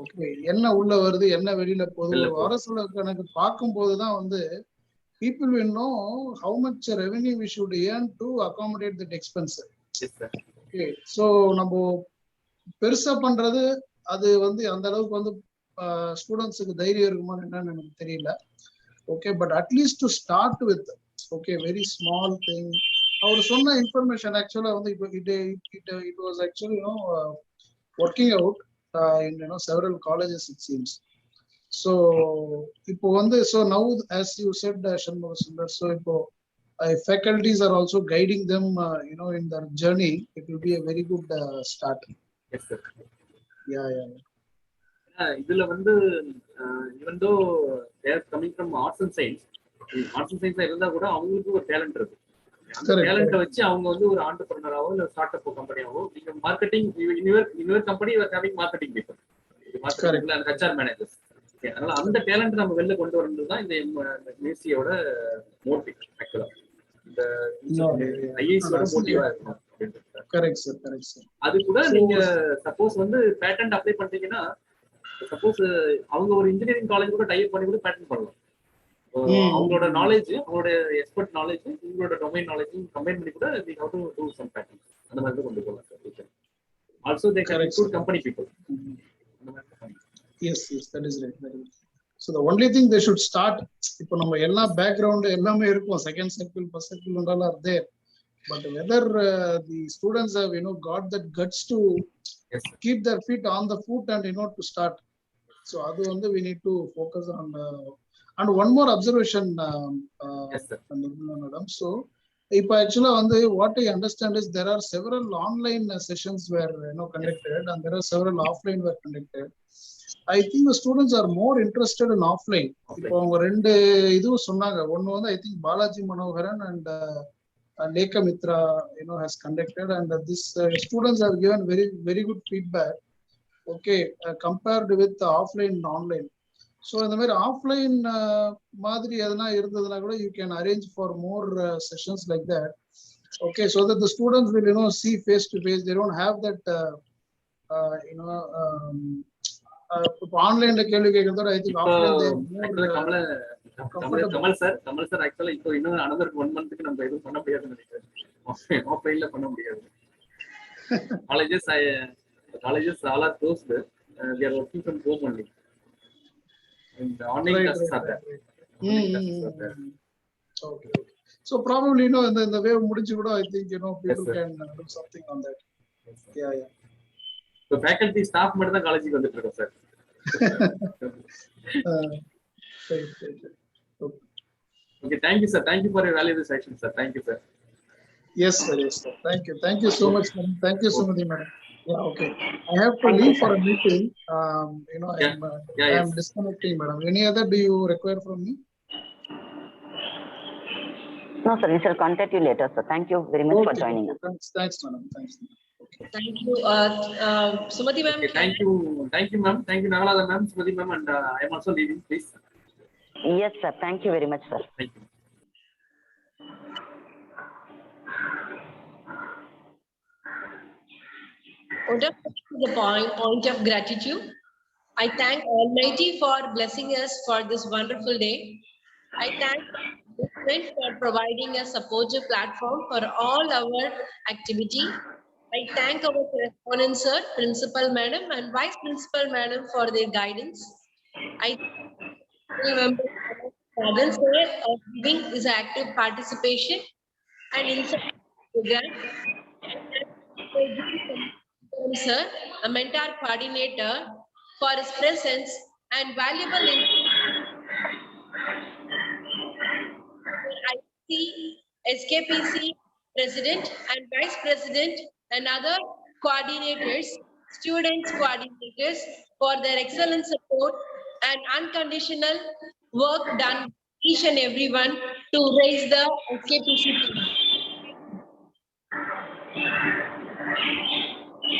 ஓகே, என்ன உள்ள வருது என்ன வெளியில போகுது, ஒரு வரவு செலவு கணக்கு பார்க்கும் போதுதான் வந்து people will know how much revenue we should earn to accommodate that expense. Okay, so நம்ம பெருசா பண்றது அது வந்து அந்த அளவுக்கு வந்து ஸ்டூடெண்ட்ஸுக்கு தைரியம் இருக்குமான்னு என்னன்னு எனக்கு தெரியல. Okay, but at least to start with, okay, very small thing, அவர் சொன்ன இன்ஃபர்மேஷன் ஆக்சுவலா வந்து இப்போ it was actually working out in several colleges it seems. So இப்போ வந்து so now as you said Shanmugha Sundar, so இப்போ faculties are also guiding them in their journey, it will be a very good start. Yes sir. Yeah. இதுல வந்து even though they are coming from arts and science இருந்தா கூட அவங்களுக்கு ஒரு talent இருக்கு. அந்த டேலண்ட்டை வச்சு அவங்க வந்து ஒரு ஆண்டர்பிரனராவோ இல்ல ஸ்டார்ட் அப் கம்பெனியாவோ நீங்க marketing your company you are having marketing people, மார்க்கெட்டிங்ல அந்த ஹெச்ஆர் மேனேஜர்ஸ். அதனால அந்த டேலண்ட் நம்ம வெளில கொண்டு வரது தான் இந்த மியூசியோட மோட்டிவ். ஆக்சுவலா இந்த ஐஐசியோட மோட்டிவா இருக்கும். Correct sir. அது கூட நீங்க சப்போஸ் வந்து பேட்டன்ட் அப்ளை பண்றீங்கன்னா, சப்போஸ் அவங்க ஒரு இன்ஜினியரிங் காலேஜ் கூட டைப் பண்ணி கூட பேட்டன்ட் பண்ணலாம். அவங்களோட நாலேஜ், அவங்களோட எக்ஸ்பர்ட் நாலேஜ், உங்களோட டொமைன் நாலேஜ் கம்பைன் பண்ணி கூட we have to do some patterns. அந்த மாதிரி கொண்டு போகலாம் sir. Also they can include company people. Yes, that is right. So the only thing they should start, இப்போ நம்ம எல்லா பேக்ரவுண்ட் எல்லாமே இருக்கும், second circle first circle all are there, but whether the students have got that guts to keep their feet on the foot and to start. So adu வந்து we need to focus on. And one more observation, madam. So if actually what I understand is there are several online sessions were conducted and there are several offline were conducted. I think the students are more interested in offline. இப்போ அவங்க ரெண்டு இதுவும் சொன்னாங்க. ஒன்னு வந்து I think Balaji Manoharan and Lekha Mitra has conducted, and this students have given very good feedback. Okay, compared with offline and online. So in the very offline மாதிரி எதனா இருந்ததுனா கூட you can arrange for more sessions like that. Okay, so that the students will see face to face. They don't have that இப்போ ஆன்லைன்ல கேள்வி கேட்கறதோட I think offline they more Kamal sir ஆக்சுவலா இப்போ இன்னும் another 1 monthக்கு நம்ம எதுவும் பண்ண முடியாதுன்னு நினைக்கிறேன். ஆஃப்லைன்ல பண்ண முடியாது. Colleges all are closed. They are working from home only. And the online classes are there. Okay. So probably in the way முடிஞ்சு கூட I think people can do something on that. Yeah. So faculty staff மட்டும் தான் காலேஜுக்கு வந்துட்டு இருக்கோம் sir. Okay, thank you sir. Thank you for your valuable section sir. Thank you sir. Yes sir. Thank you so much madam. Thank you so much madam. Yeah, okay. I have to leave for a meeting. I am disconnecting madam. Any other do you require from me? No sir, we shall contact you later sir. Thank you very much for joining us. Thanks madam. Okay. Thank you. Sumati ma'am. Okay, thank you ma'am. Thank you Nagalada ma'am, Sumati ma'am, and I am also leaving, please. Yes sir, thank you very much sir. Thank you. To the point of gratitude, I thank Almighty for blessing us for this wonderful day. I thank management for providing a supportive platform for all our activity. I thank our correspondent sir, principal madam, and vice principal madam for their guidance. I remember Father's Day of giving is active participation and inside program. Sir, a mentor coordinator, for his presence and valuable IIC SKPC President and Vice President and other coordinators, students coordinators for their excellent support and unconditional work done each and everyone to raise the SKPC team.